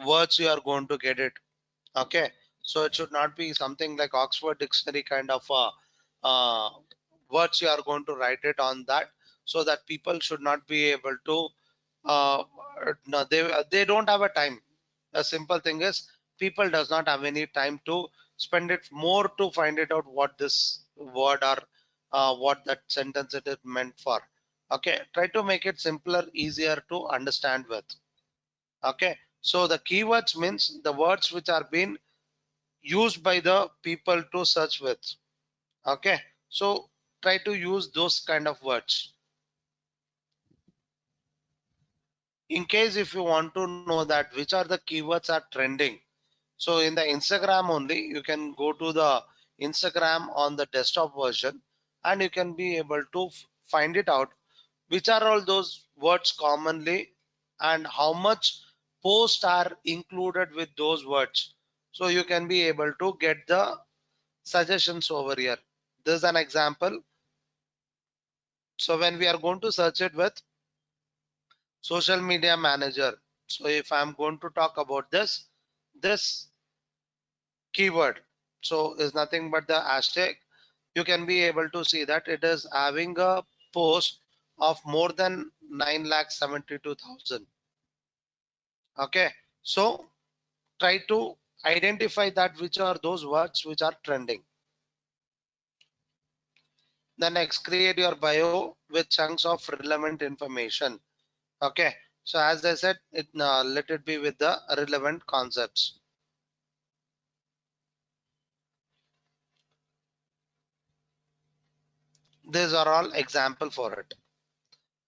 words you are going to get it. Okay, so it should not be something like Oxford Dictionary kind of words you are going to write it on that, so that people should not be able to uh, no, they don't have a time. A simple thing is people does not have any time to spend it more to find it out what this word or what that sentence it is meant for. Okay, try to make it simpler, easier to understand with. Okay, so the keywords means the words which are being used by the people to search with. Okay, so try to use those kind of words. In case if you want to know that which are the keywords are trending, so in the Instagram only you can go to the Instagram on the desktop version, and you can be able to find it out which are all those words commonly and how much posts are included with those words. So you can be able to get the suggestions over here. This is an example. So when we are going to search it with social media manager, so if I'm going to talk about this keyword, so is nothing but the hashtag, you can be able to see that it is having a post of more than 9,72,000. Okay, so try to identify that which are those words which are trending. The next, create your bio with chunks of relevant information. Okay, so as I said, let it be with the relevant concepts. These are all example for it.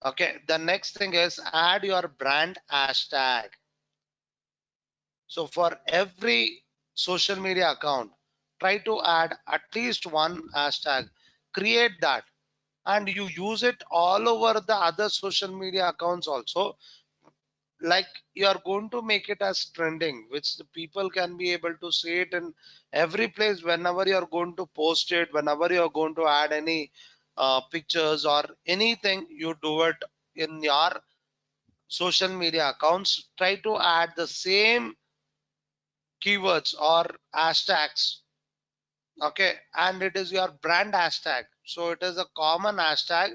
Okay, the next thing is add your brand hashtag. So for every social media account, try to add at least one hashtag. Create that and you use it all over the other social media accounts also. Like you are going to make it as trending, which the people can be able to see it in every place whenever you are going to post it, whenever you are going to add any pictures or anything you do it in your social media accounts. Try to add the same keywords or hashtags. Okay, and it is your brand hashtag, so it is a common hashtag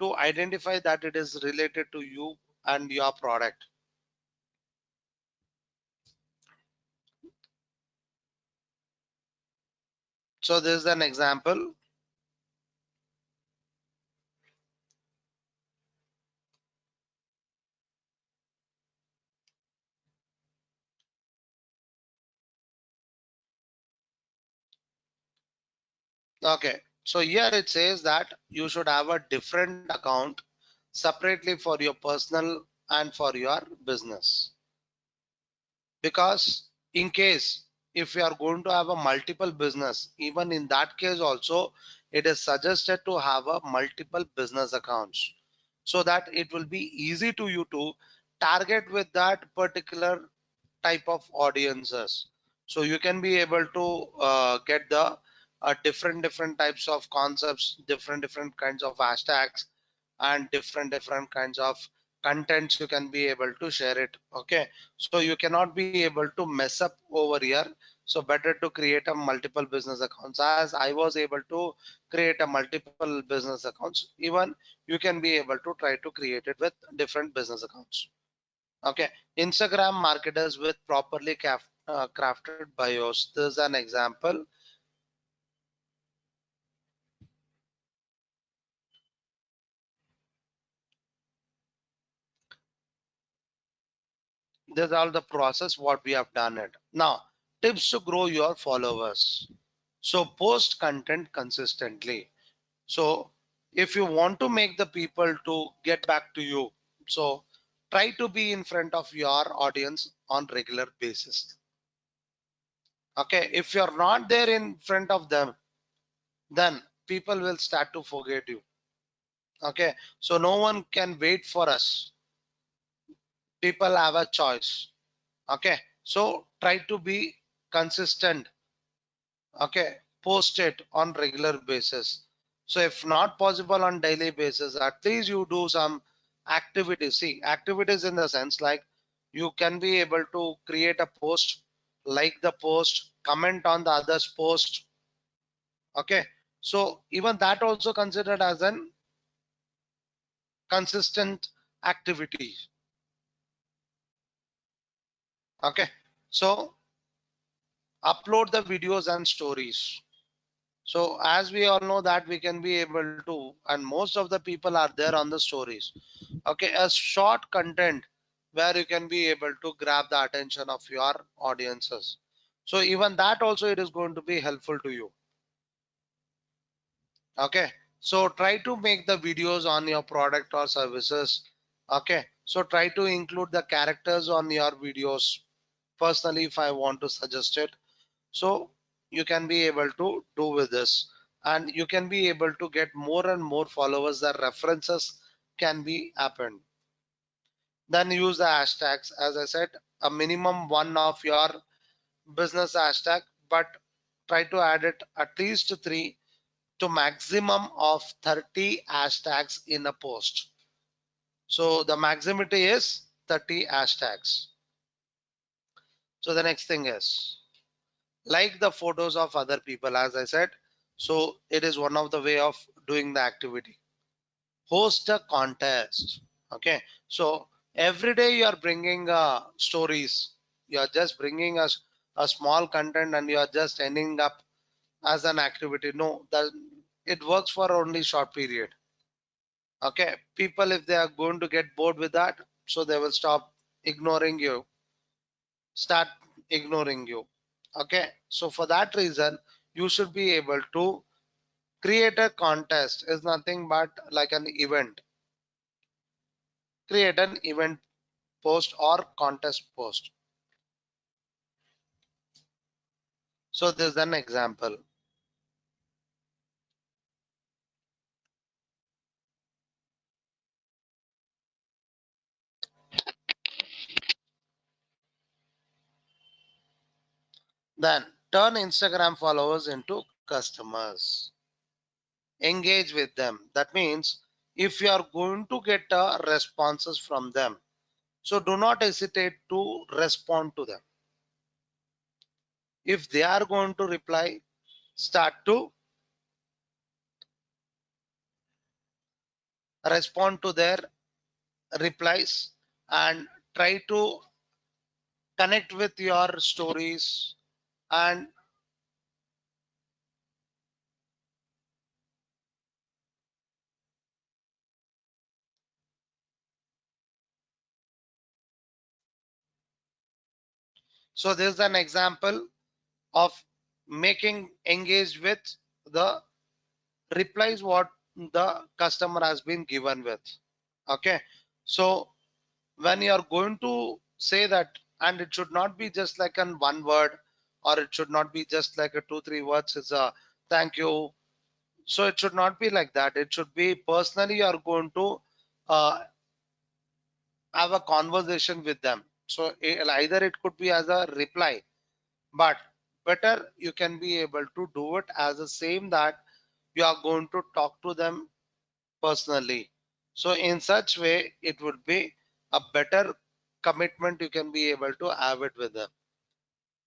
to identify that it is related to you and your product. So this is an example. Okay, so here it says that you should have a different account separately for your personal and for your business, because in case if you are going to have a multiple business, even in that case also it is suggested to have a multiple business accounts, so that it will be easy to you to target with that particular type of audiences. So you can be able to get the different types of concepts, different kinds of hashtags, and different kinds of contents you can be able to share it. Okay, so you cannot be able to mess up over here. So better to create a multiple business accounts. As I was able to create a multiple business accounts, even you can be able to try to create it with different business accounts. Okay, Instagram marketers with properly crafted bios. This is an example. This is all the process what we have done it. Now, tips to grow your followers. So post content consistently. So if you want to make the people to get back to you, so try to be in front of your audience on regular basis. Okay, if you're not there in front of them, then people will start to forget you. Okay, so no one can wait for us. People have a choice. Okay, so try to be consistent. Okay, post it on regular basis. So if not possible on daily basis, at least you do some activities. See, activities in the sense like you can be able to create a post, like the post, comment on the other's post. Okay, so even that also considered as an consistent activity. Okay, so upload the videos and stories. So as we all know that we can be able to, and most of the people are there on the stories. Okay, a short content where you can be able to grab the attention of your audiences. So even that also it is going to be helpful to you. Okay, so try to make the videos on your product or services. Okay, so try to include the characters on your videos. Personally, if I want to suggest it, so you can be able to do with this, and you can be able to get more and more followers. The references can be happened. Then use the hashtags. As I said, a minimum one of your business hashtag, but try to add it at least 3 to maximum of 30 hashtags in a post. So the maximity is 30 hashtags. So the next thing is like the photos of other people, as I said. So it is one of the way of doing the activity. Host a contest. Okay, so every day you are bringing stories. You are just bringing us a small content and you are just ending up as an activity. No, that it works for only short period. Okay, people, if they are going to get bored with that, so they will stop ignoring you, start ignoring you. Okay, so for that reason you should be able to create a contest. Is nothing but like an event. Create an event post or contest post. So this is an example. Then turn Instagram followers into customers. Engage with them. That means if you are going to get responses from them, so do not hesitate to respond to them. If they are going to reply, start to respond to their replies and try to connect with your stories. And so this is an example of making engaged with the replies what the customer has been given with. Okay, so when you are going to say that, and it should not be just like an one word, or it should not be just like a 2 3 words. It's a thank you. So it should not be like that. It should be personally you are going to uh, have a conversation with them. So either it could be as a reply, but better you can be able to do it as the same that you are going to talk to them personally. So in such way, it would be a better commitment you can be able to have it with them.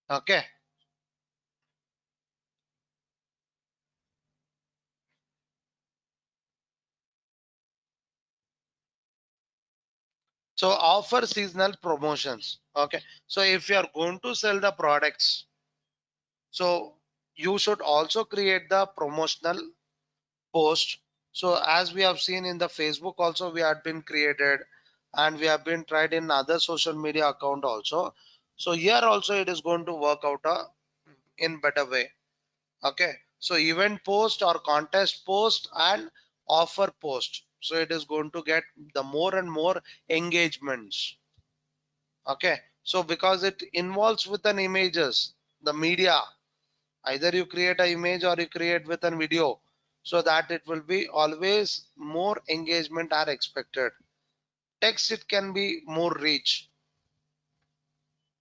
Okay. So offer seasonal promotions. Okay. So if you are going to sell the products, so you should also create the promotional post. So as we have seen in the Facebook also we had been created, and we have been tried in other social media account also. So here also it is going to work out in better way. Okay. So event post or contest post and offer post. So it is going to get the more and more engagements. Okay. So because it involves with an images, the media, either you create an image or you create with a video, so that it will be always more engagement are expected. Text, it can be more reach.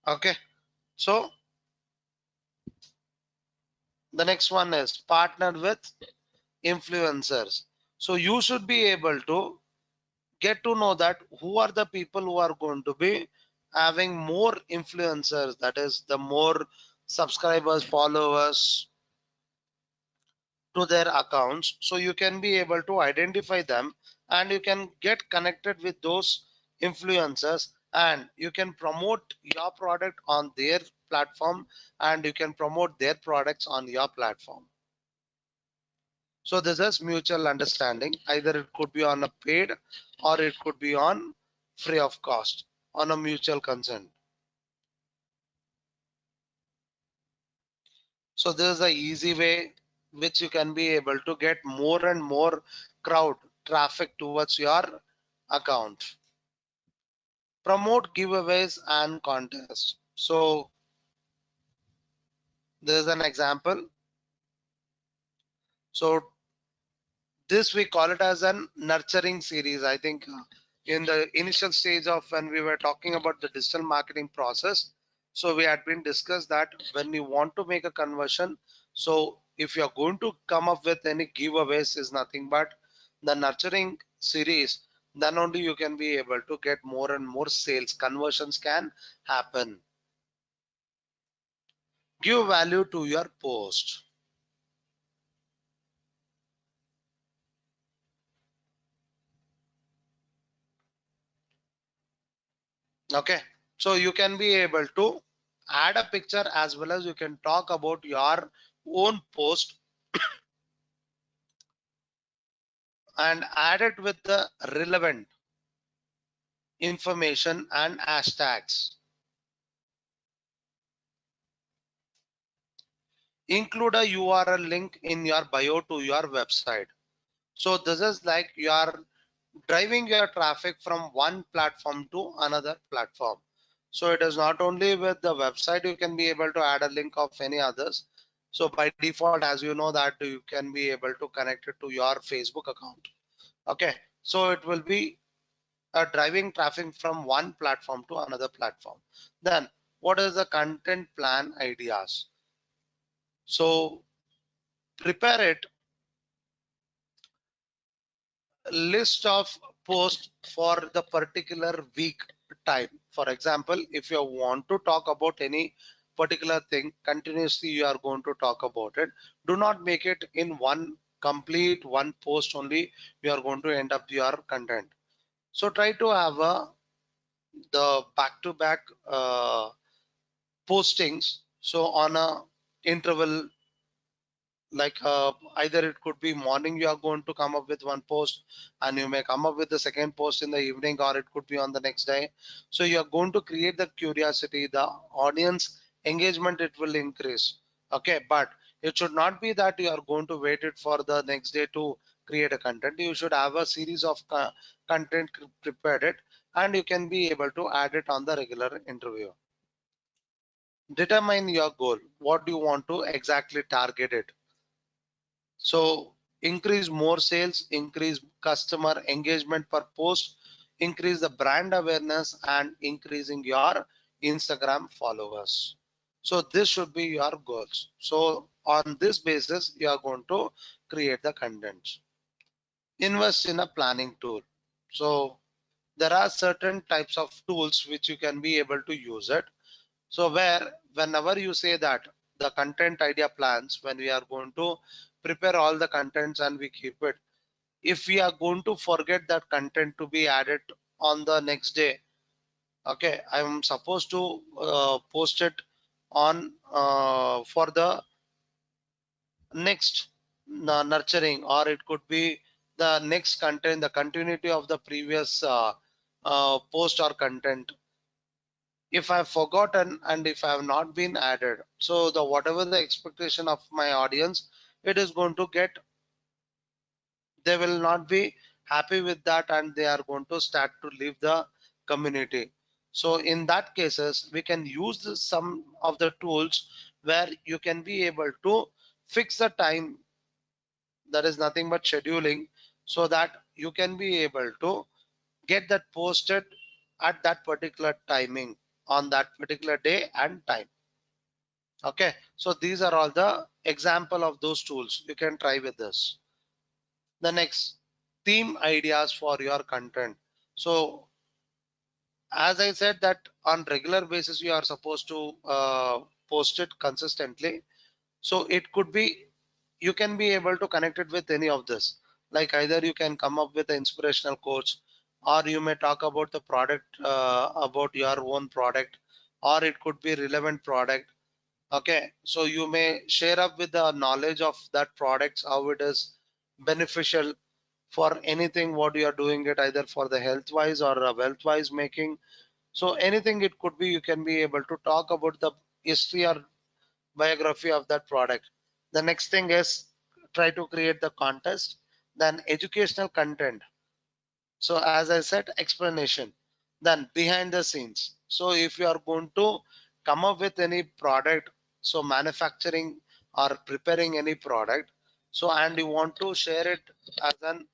Okay. So the next one is partner with influencers. So you should be able to get to know that who are the people who are going to be having more influencers, that is the more subscribers, followers to their accounts. So you can be able to identify them, and you can get connected with those influencers, and you can promote your product on their platform, and you can promote their products on your platform. So this is mutual understanding. Either it could be on a paid or it could be on free of cost, on a mutual consent. So this is the easy way which you can be able to get more and more crowd traffic towards your account. Promote giveaways and contests. So this is an example. So this we call it as an nurturing series. I think in the initial stage of when we were talking about the digital marketing process, so we had been discussed that when you want to make a conversion, so if you're going to come up with any giveaways is nothing but the nurturing series, then only you can be able to get more and more sales, conversions can happen. Give value to your post. Okay, so you can be able to add a picture as well as you can talk about your own post and add it with the relevant information and hashtags. Include a URL link in your bio to your website. So this is like you are driving your traffic from one platform to another platform. So it is not only with the website, you can be able to add a link of any others. So by default, as you know that you can be able to connect it to your Facebook account. Okay. So it will be driving traffic from one platform to another platform. Then what is the content plan ideas? So prepare it list of posts for the particular week time. For example, if you want to talk about any particular thing continuously, you are going to talk about it. Do not make it in one complete one post only. You are going to end up your content. So try to have the back-to-back postings. So on a interval, like either it could be morning you are going to come up with one post, and you may come up with the second post in the evening, or it could be on the next day. So you are going to create the curiosity, the audience engagement, it will increase. Okay, but it should not be that you are going to wait it for the next day to create a content. You should have a series of content prepared it, and you can be able to add it on the regular interview. Determine your goal. What do you want to exactly target it? So increase more sales, increase customer engagement per post, increase the brand awareness, and increasing your Instagram followers. So this should be your goals. So on this basis, you are going to create the content. Invest in a planning tool. So there are certain types of tools which you can be able to use it. So where whenever you say that the content idea plans, when we are going to prepare all the contents and we keep it, if we are going to forget that content to be added on the next day, Okay, I'm supposed to post it on for the next nurturing, or it could be the next content, the continuity of the previous post or content. If I've forgotten and if I have not been added, so the whatever the expectation of my audience, it is going to get, they will not be happy with that and they are going to start to leave the community. So in that cases, we can use some of the tools where you can be able to fix the time, that is nothing but scheduling, so that you can be able to get that posted at that particular timing on that particular day and time. Okay, so these are all the example of those tools you can try with this. The next, theme ideas for your content. So as I said that on regular basis you are supposed to post it consistently. So it could be, you can be able to connect it with any of this. Like either you can come up with an inspirational quotes, or you may talk about the product, about your own product, or it could be relevant product. Okay, so you may share up with the knowledge of that products, how it is beneficial for anything what you are doing it, either for the health wise or a wealth wise making. So anything it could be, you can be able to talk about the history or biography of that product. The next thing is try to create the contest, then educational content. So as I said, explanation, then behind the scenes. So if you are going to come up with any product, so manufacturing or preparing any product, so and you want to share it as an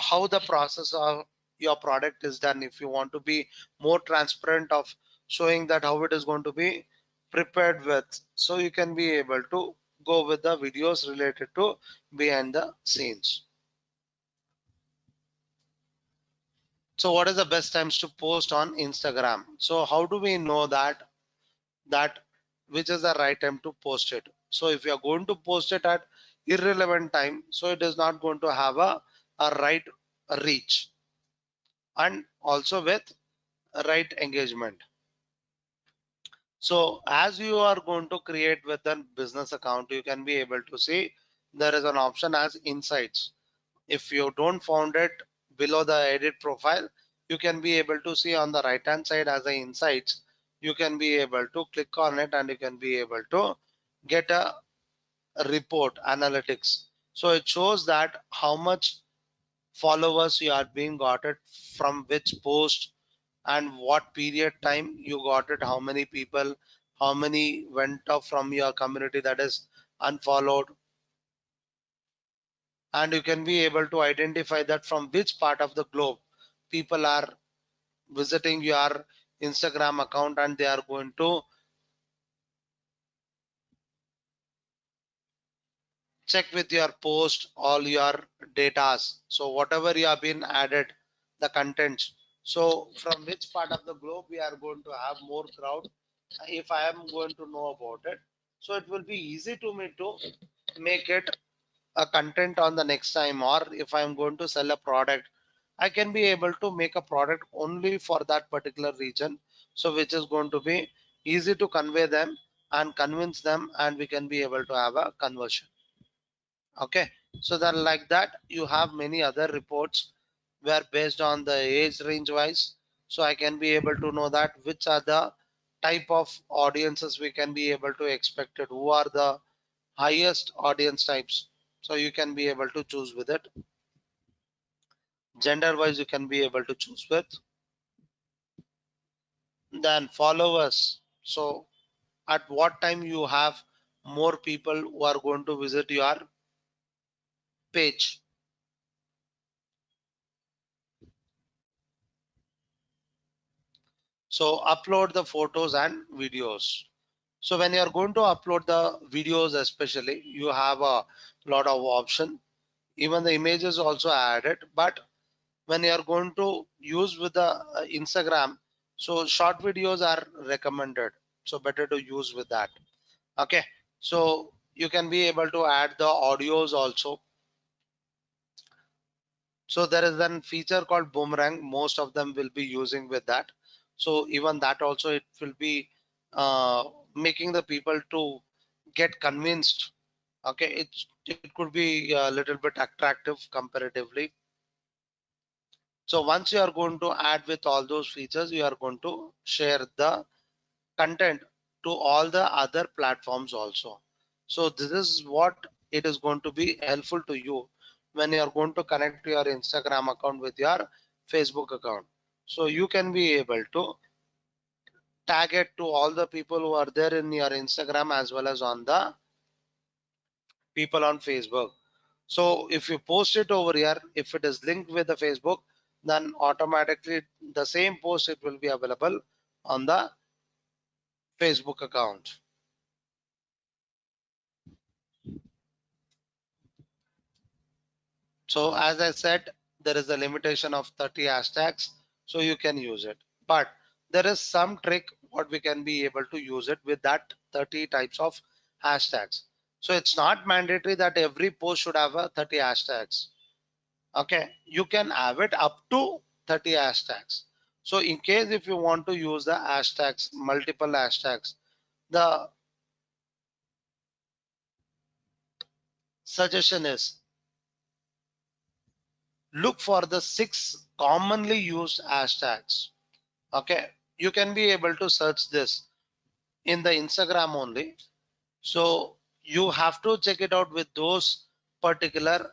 how the process of your product is done, if you want to be more transparent of showing that how it is going to be prepared with, so you can be able to go with the videos related to behind the scenes. So what is the best times to post on Instagram? So how do we know that which is the right time to post it? So if you are going to post it at irrelevant time, so it is not going to have a right reach, and also with right engagement. So as you are going to create with a business account, you can be able to see there is an option as insights. If you don't found it below the edit profile, you can be able to see on the right hand side as the insights. You can be able to click on it and you can be able to get a report analytics. So it shows that how much followers you are being got it from which post, and what period time you got it, how many people, how many went off from your community that is unfollowed, and you can be able to identify that from which part of the globe people are visiting your Instagram account, and they are going to check with your post all your datas. So whatever you have been added the contents, so from which part of the globe we are going to have more crowd, if I am going to know about it, so it will be easy to me to make it a content on the next time. Or if I am going to sell a product, I can be able to make a product only for that particular region, so which is going to be easy to convey them and convince them, and we can be able to have a conversion. Okay, so that like that you have many other reports where based on the age range wise, so I can be able to know that which are the type of audiences we can be able to expect it, who are the highest audience types, so you can be able to choose with it. Gender wise you can be able to choose with, then followers, so at what time you have more people who are going to visit your page. So upload the photos and videos. So when you are going to upload the videos, especially, you have a lot of option. Even the images also added, but when you are going to use with the Instagram, so short videos are recommended. So better to use with that. Okay. So you can be able to add the audios also. So there is a feature called boomerang. Most of them will be using with that. So even that also it will be making the people to get convinced. Okay, it could be a little bit attractive comparatively. So once you are going to add with all those features, you are going to share the content to all the other platforms also. So this is what it is going to be helpful to you when you are going to connect your Instagram account with your Facebook account. So you can be able to tag it to all the people who are there in your Instagram as well as on the people on Facebook. So if you post it over here, if it is linked with the Facebook, then automatically the same post it will be available on the Facebook account. So as I said, there is a limitation of 30 hashtags, so you can use it. But there is some trick what we can be able to use it with that 30 types of hashtags. So it's not mandatory that every post should have a 30 hashtags. Okay, you can have it up to 30 hashtags. So in case if you want to use the hashtags, multiple hashtags, the suggestion is look for the 6 commonly used hashtags. Okay, you can be able to search this in the Instagram only. So you have to check it out with those particular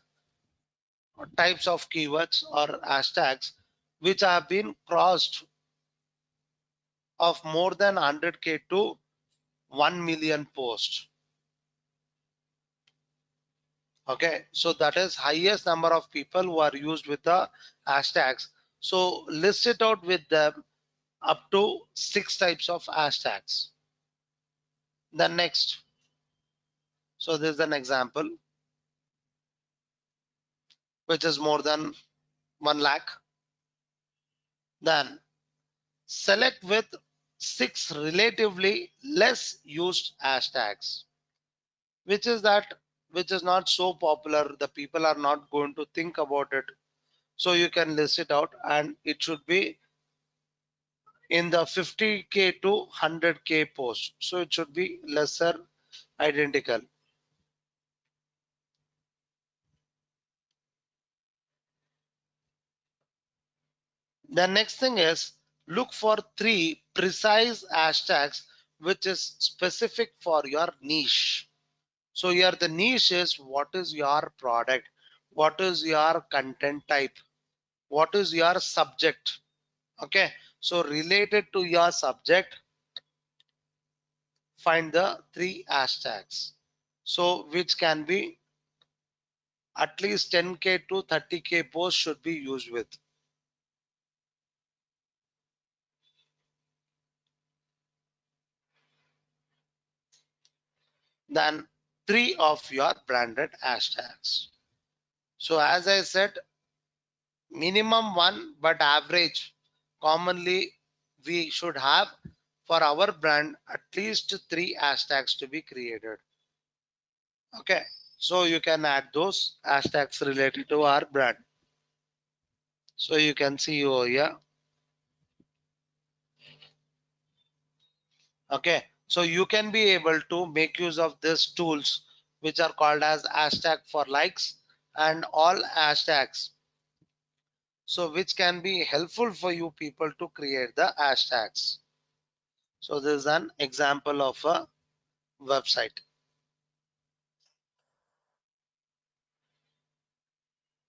types of keywords or hashtags which have been crossed of more than 100k to 1 million posts. Okay, so that is highest number of people who are used with the hashtags. So list it out with them up to 6 types of hashtags. Then next, so this is an example which is more than 1 lakh. Then select with 6 relatively less used hashtags, which is that which is not so popular. The people are not going to think about it. So you can list it out and it should be in the 50k to 100k post. So it should be lesser identical. The next thing is look for 3 precise hashtags which is specific for your niche. So here the niche is what is your product, what is your content type, what is your subject. Okay, so related to your subject, find the 3 hashtags. So which can be at least 10k to 30k posts should be used with. Then 3 of your branded hashtags. So as I said, minimum 1, but average commonly we should have for our brand at least 3 hashtags to be created. Okay, so you can add those hashtags related to our brand. So you can see over here. Okay, so you can be able to make use of these tools which are called as hashtag for likes and all hashtags. So which can be helpful for you people to create the hashtags. So this is an example of a website.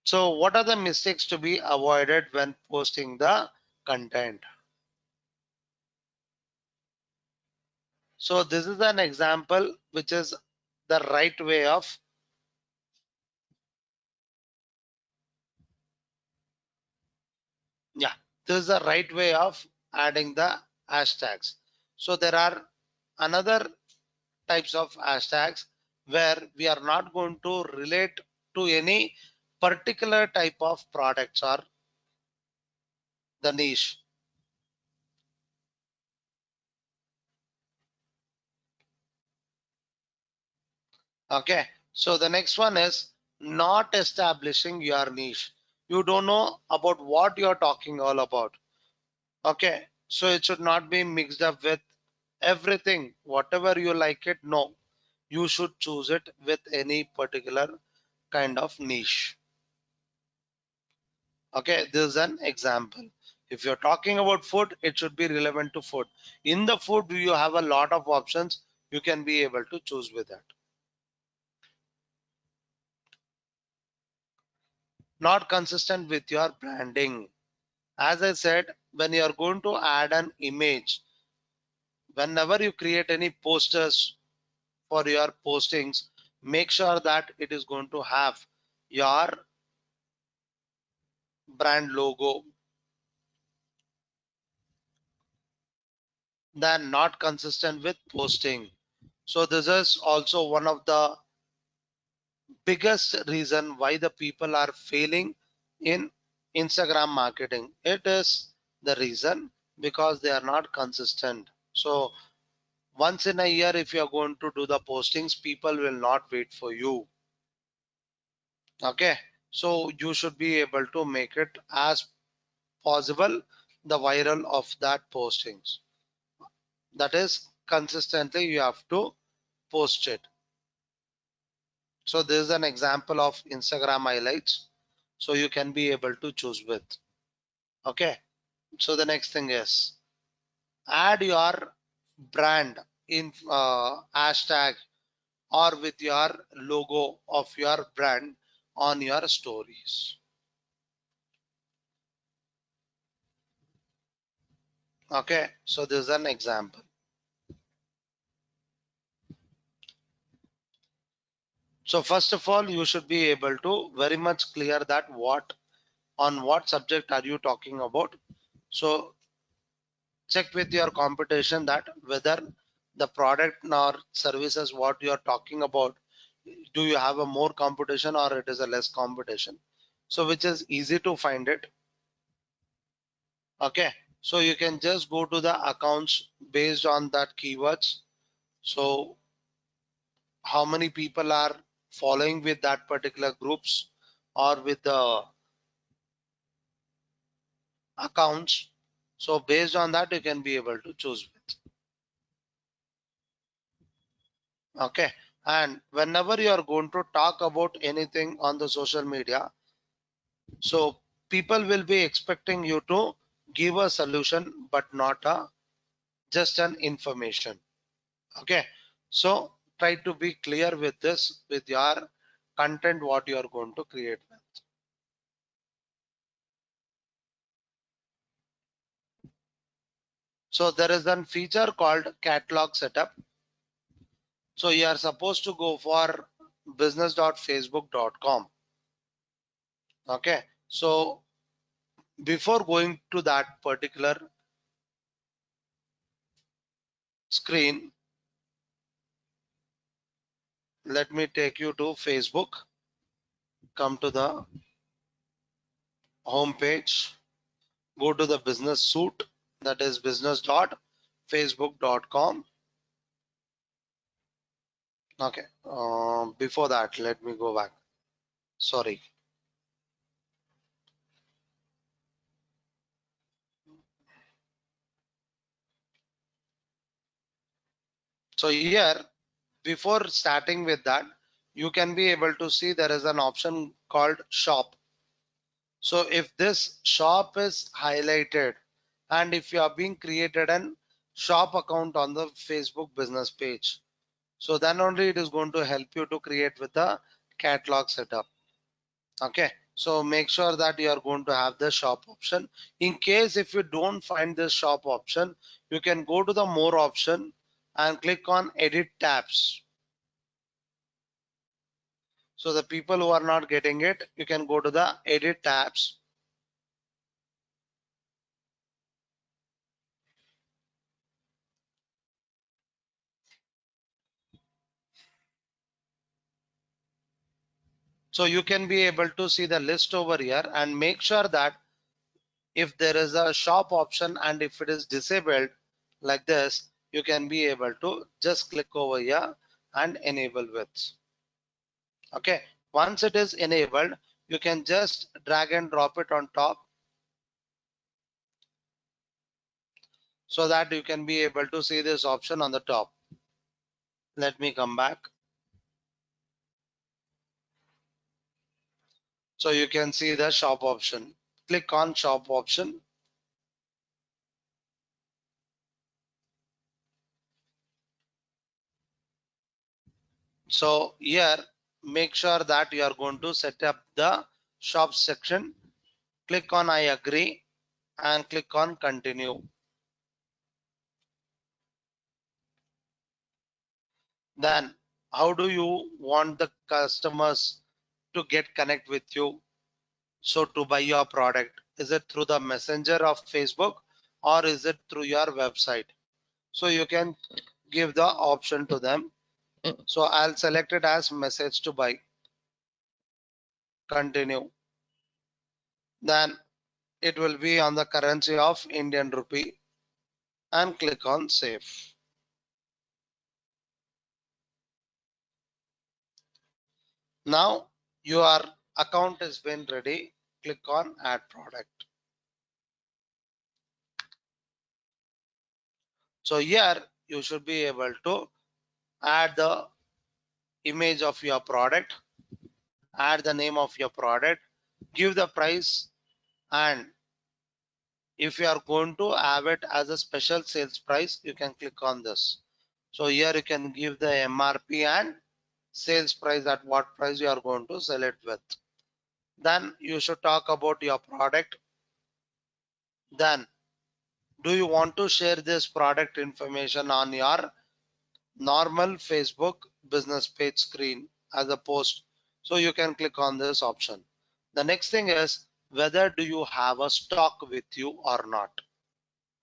So what are the mistakes to be avoided when posting the content? So this is an example which is the right way of this is the right way of adding the hashtags. So there are another types of hashtags where we are not going to relate to any particular type of products or the niche. Okay, so the next one is not establishing your niche. You don't know about what you're talking all about. Okay, So it should not be mixed up with everything, whatever you like it. No, you should choose it with any particular kind of niche. Okay, this is an example. If you're talking about food, it should be relevant to food. In the food, you have a lot of options. You can be able to choose with that. Not consistent with your branding. As I said, when you are going to add an image, whenever you create any posters for your postings, make sure that it is going to have your brand logo. Then not consistent with posting. So this is also one of the biggest reason why the people are failing in Instagram marketing. It is the reason because they are not consistent. So once in a year, if you are going to do the postings, people will not wait for you. Okay, so you should be able to make it as possible the viral of that postings. That is consistently you have to post it. So this is an example of Instagram highlights. So you can be able to choose with. Okay. So the next thing is add your brand in hashtag or with your logo of your brand on your stories. Okay. So this is an example. So first of all, you should be able to very much clear that on what subject are you talking about. So check with your competition that whether the product or services what you are talking about, do you have a more competition or it is a less competition. So which is easy to find it. Okay, so you can just go to the accounts based on that keywords. So how many people are following with that particular groups or with the accounts. So based on that, you can be able to choose with. Okay. And whenever you are going to talk about anything on the social media, so people will be expecting you to give a solution, but not just an information. Okay. So try to be clear with this, with your content, what you are going to create. So there is a feature called catalog setup. So you are supposed to go for business.facebook.com. Okay. So before going to that particular screen, let me take you to Facebook. Come to the home page, go to the business suite, that is business.facebook.com. Okay, before that, let me go back. Sorry. So here, before starting with that, you can be able to see there is an option called shop. So if this shop is highlighted and if you are being created an shop account on the Facebook business page, so then only it is going to help you to create with the catalog setup. Okay, so make sure that you are going to have the shop option. In case if you don't find this shop option, you can go to the more option and click on edit tabs. So the people who are not getting it, you can go to the edit tabs. So you can be able to see the list over here and make sure that if there is a shop option and if it is disabled like this, you can be able to just click over here and enable with. Okay, once it is enabled, you can just drag and drop it on top. so that you can be able to see this option on the top. Let me come back. So you can see the shop option. Click on shop option. So here, make sure that you are going to set up the shop section. Click on I agree and click on continue. Then how do you want the customers to get connect with you? So to buy your product, is it through the messenger of Facebook or is it through your website? So you can give the option to them. So I'll select it as message to buy. Continue. Then it will be on the currency of Indian rupee and click on save. Now your account has been ready. Click on add product. So here you should be able to add the image of your product, add the name of your product, give the price, and if you are going to have it as a special sales price, you can click on this. So here you can give the MRP and sales price, at what price you are going to sell it with. Then you should talk about your product. Then do you want to share this product information on your normal Facebook business page screen as a post? So you can click on this option. The next thing is whether do you have a stock with you or not.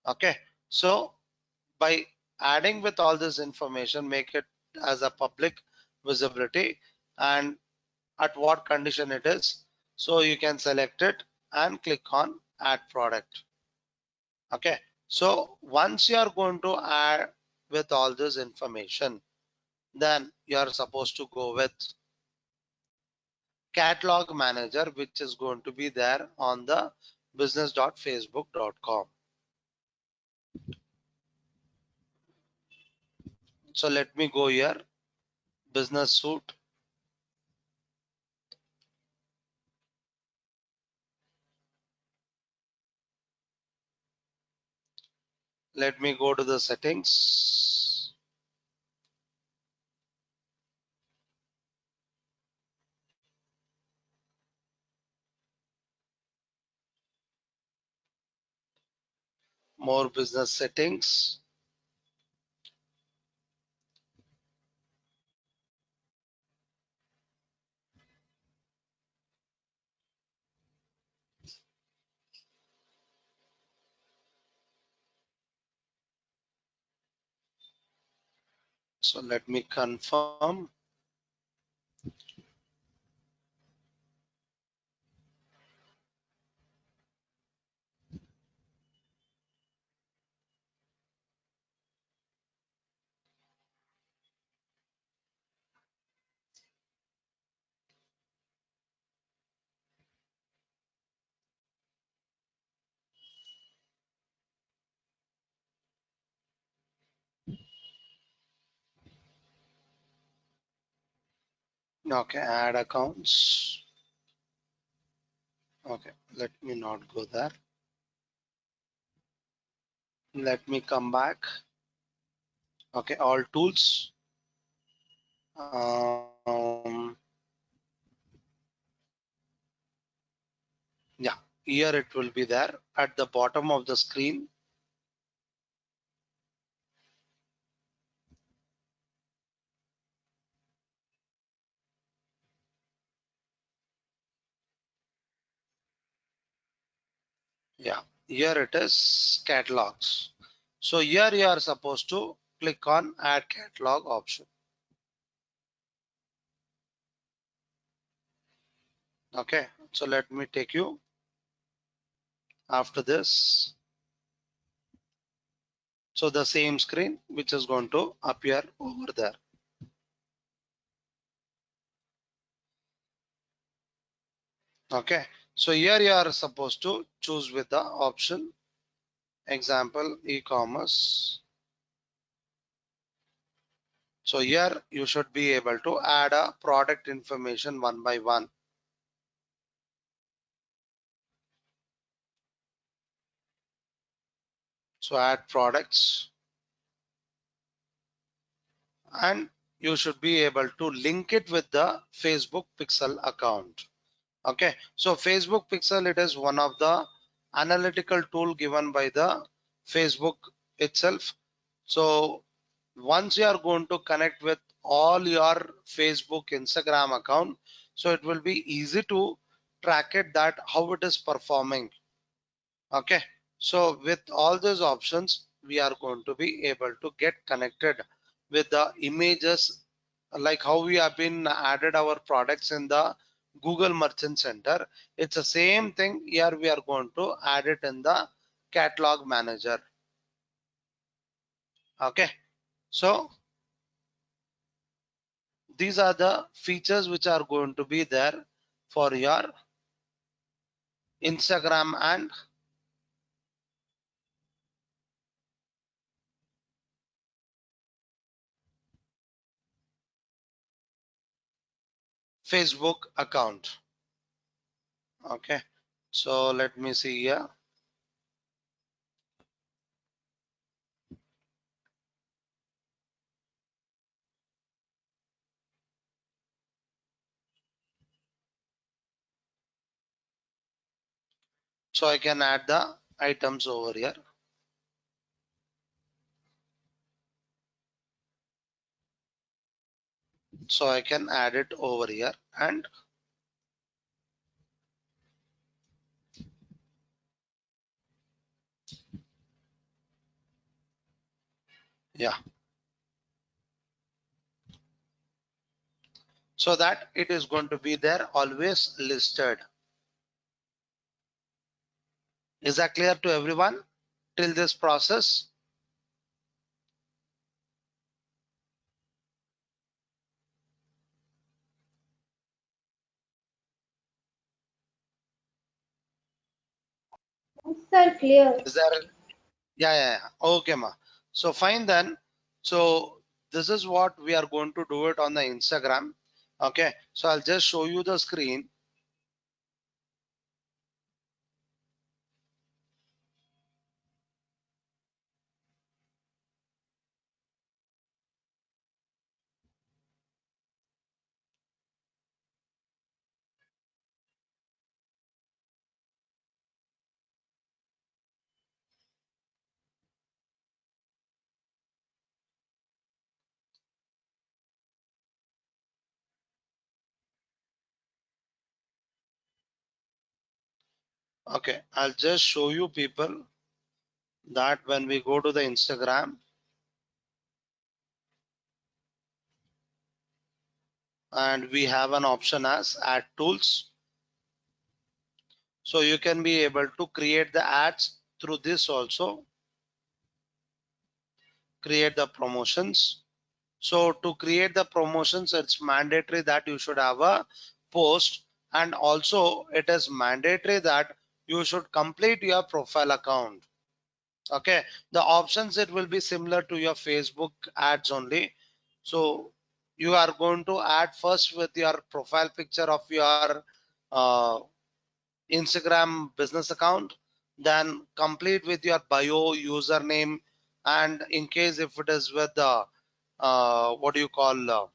Okay, so by adding with all this information, make it as a public visibility and at what condition it is. So you can select it and click on add product. Okay, so once you are going to add with all this information, then you are supposed to go with catalog manager, which is going to be there on the business.facebook.com. So let me go here, business suite. Let me go to the settings. More business settings. So let me confirm. Okay, add accounts. Okay, let me not go there. Let me come back. Okay, all tools. Yeah, here it will be there at the bottom of the screen. Yeah, here it is catalogs. So here you are supposed to click on add catalog option. Okay, so let me take you after this. So the same screen which is going to appear over there. Okay, so here you are supposed to choose with the option example e-commerce. So here you should be able to add a product information one by one. So add products, and you should be able to link it with the Facebook Pixel account. Okay, so Facebook Pixel, it is one of the analytical tool given by the Facebook itself. So once you are going to connect with all your Facebook, Instagram account, so it will be easy to track it, that how it is performing. Okay, so with all those options, we are going to be able to get connected with the images, like how we have been added our products in the Google Merchant Center. It's the same thing here. We are going to add it in the catalog manager. Okay, so these are the features which are going to be there for your Instagram and Facebook account. Okay, so let me see here. So I can add the items over here. So I can add it over here, and yeah, so that it is going to be there always listed. Is that clear to everyone till this process? Sir, clear. Is there? Yeah. Okay, ma. So fine then. So this is what we are going to do it on the Instagram. Okay. So I'll just show you the screen. Okay. I'll just show you people that when we go to the Instagram, and we have an option as add tools. So you can be able to create the ads through this also, create the promotions. So to create the promotions, it's mandatory that you should have a post, and also it is mandatory that you should complete your profile account. Okay, the options, it will be similar to your Facebook ads only. So you are going to add first with your profile picture of your uh, Instagram business account, then complete with your bio, username, and in case if it is with the what do you call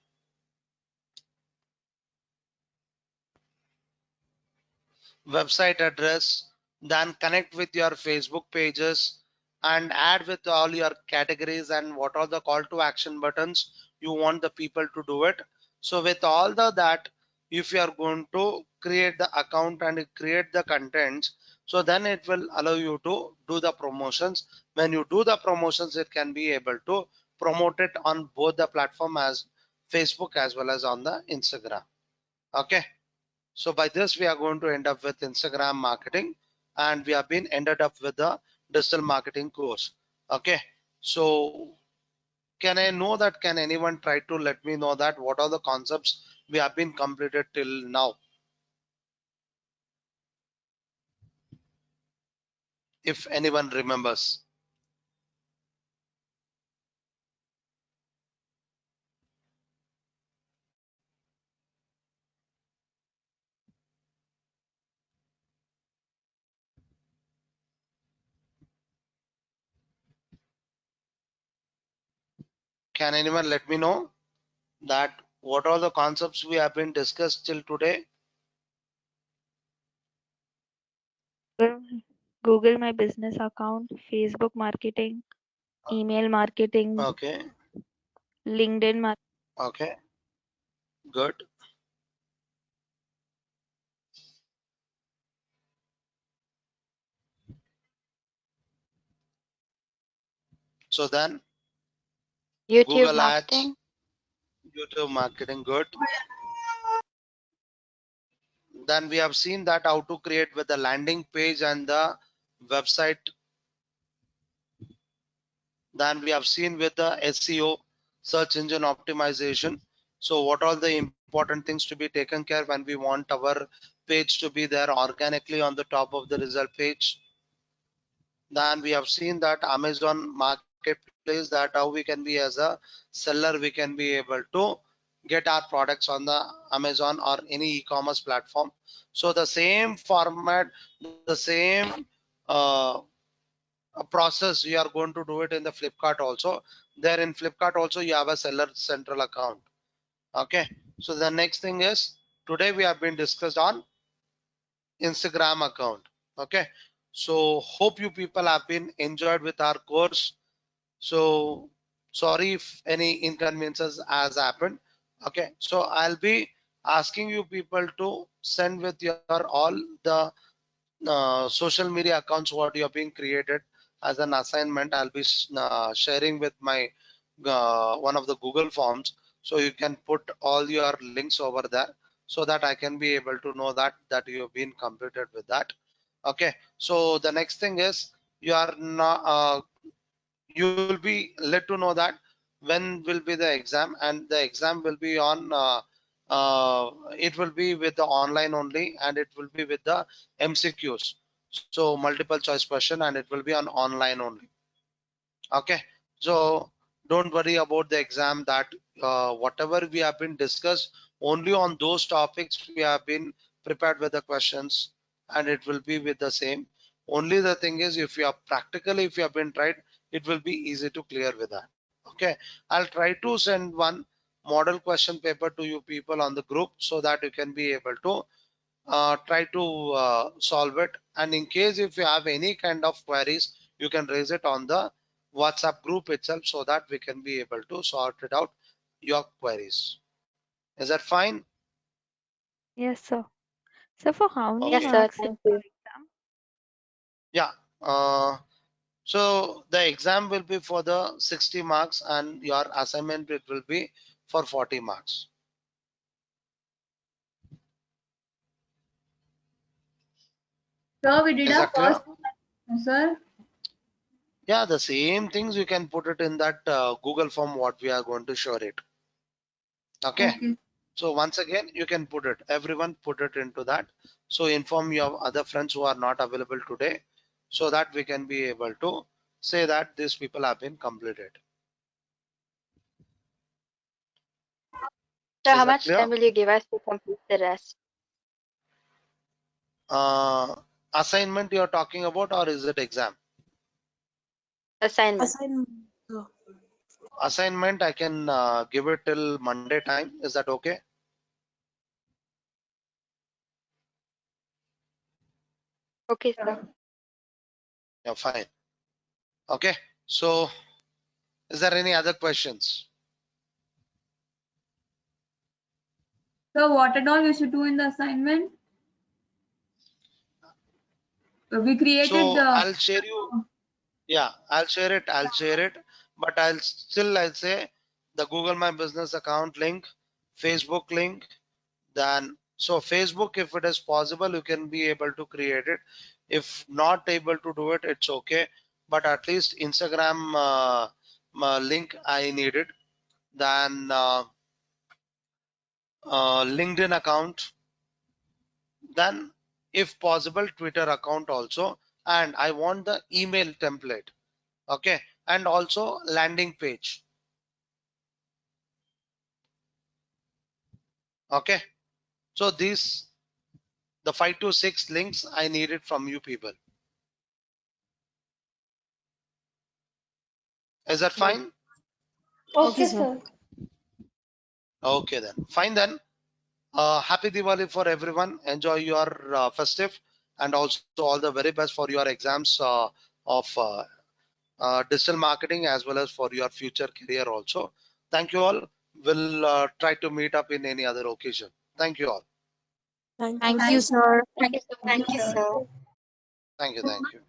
website address, then connect with your Facebook pages and add with all your categories and what are the call to action buttons you want the people to do it. So with all that, if you are going to create the account and create the contents, so then it will allow you to do the promotions. When you do the promotions, it can be able to promote it on both the platform as Facebook as well as on the Instagram. Okay. So by this, we are going to end up with Instagram marketing, and we have been ended up with the digital marketing course. Okay. So can I know that, can anyone try to let me know that what are the concepts we have been completed till now? If anyone remembers. Can anyone let me know that what are the concepts we have been discussed till today? Google My Business account, Facebook marketing, email marketing, Okay, LinkedIn marketing. okay, good. So then YouTube Google Ads, marketing. YouTube marketing, good. Then we have seen that how to create with the landing page and the website. Then we have seen with the SEO, search engine optimization. So what are the important things to be taken care when we want our page to be there organically on the top of the result page. Then we have seen that Amazon marketplace, that how we can be as a seller, we can be able to get our products on the Amazon or any e-commerce platform. So the same format, the same process, you are going to do it in the Flipkart also. There in Flipkart also you have a seller central account. Okay, so the next thing is, today we have been discussed on Instagram account. Okay, so hope you people have been enjoyed with our course. So sorry if any inconveniences has happened. Okay, so I'll be asking you people to send with your all the social media accounts what you have been created as an assignment. I'll be sharing with my one of the Google Forms, so you can put all your links over there so that I can be able to know that you have been completed with that. Okay, so the next thing is, you are not you will be let to know that when will be the exam, and the exam will be on it will be with the online only, and it will be with the MCQs, so multiple choice question, and it will be on online only. Okay, so don't worry about the exam, that whatever we have been discussed, only on those topics we have been prepared with the questions, and it will be with the same. Only the thing is, if you are practically, if you have been tried, it will be easy to clear with that. Okay, I'll try to send one model question paper to you people on the group, so that you can be able to try to solve it. And in case if you have any kind of queries, you can raise it on the WhatsApp group itself, so that we can be able to sort it out your queries. Is that fine? Yes, sir. So for how many Yes, Okay. sir. marks is Thank the you. exam? Yeah. So the exam will be for the 60 marks, and your assignment it will be for 40 marks. So we did Is our that clear? first, sir. Yeah, the same things you can put it in that Google form what we are going to show it. Okay. Okay. So once again, you can put it, everyone put it into that. So inform your other friends who are not available today, so that we can be able to say that these people have been completed. So how Is that much clear? time will you give us to complete the rest? Uh, Assignment you are talking about, or is it exam? Assignment. Assignment I can give it till Monday time. Is that okay? Okay, sir. Yeah, fine. Okay. So is there any other questions? So what at all we should do in the assignment? We created So the. I'll share you. Yeah, I'll share it. But I'll say the Google My Business account link, Facebook link. Then so Facebook, if it is possible, you can be able to create it. If not able to do it, it's okay. But at least Instagram link I need it. Then LinkedIn account. Then if possible, Twitter account also. And I want the email template. Okay, and also landing page. Okay, so these the 5 to 6 links I needed from you people. Is that fine? Okay, sir. Okay then. Fine then. Happy Diwali for everyone. Enjoy your festive, and also all the very best for your exams of digital marketing, as well as for your future career also. Thank you all. We'll try to meet up in any other occasion. Thank you all. Thank you, sir. Thank you, sir. Thank you. Thank you.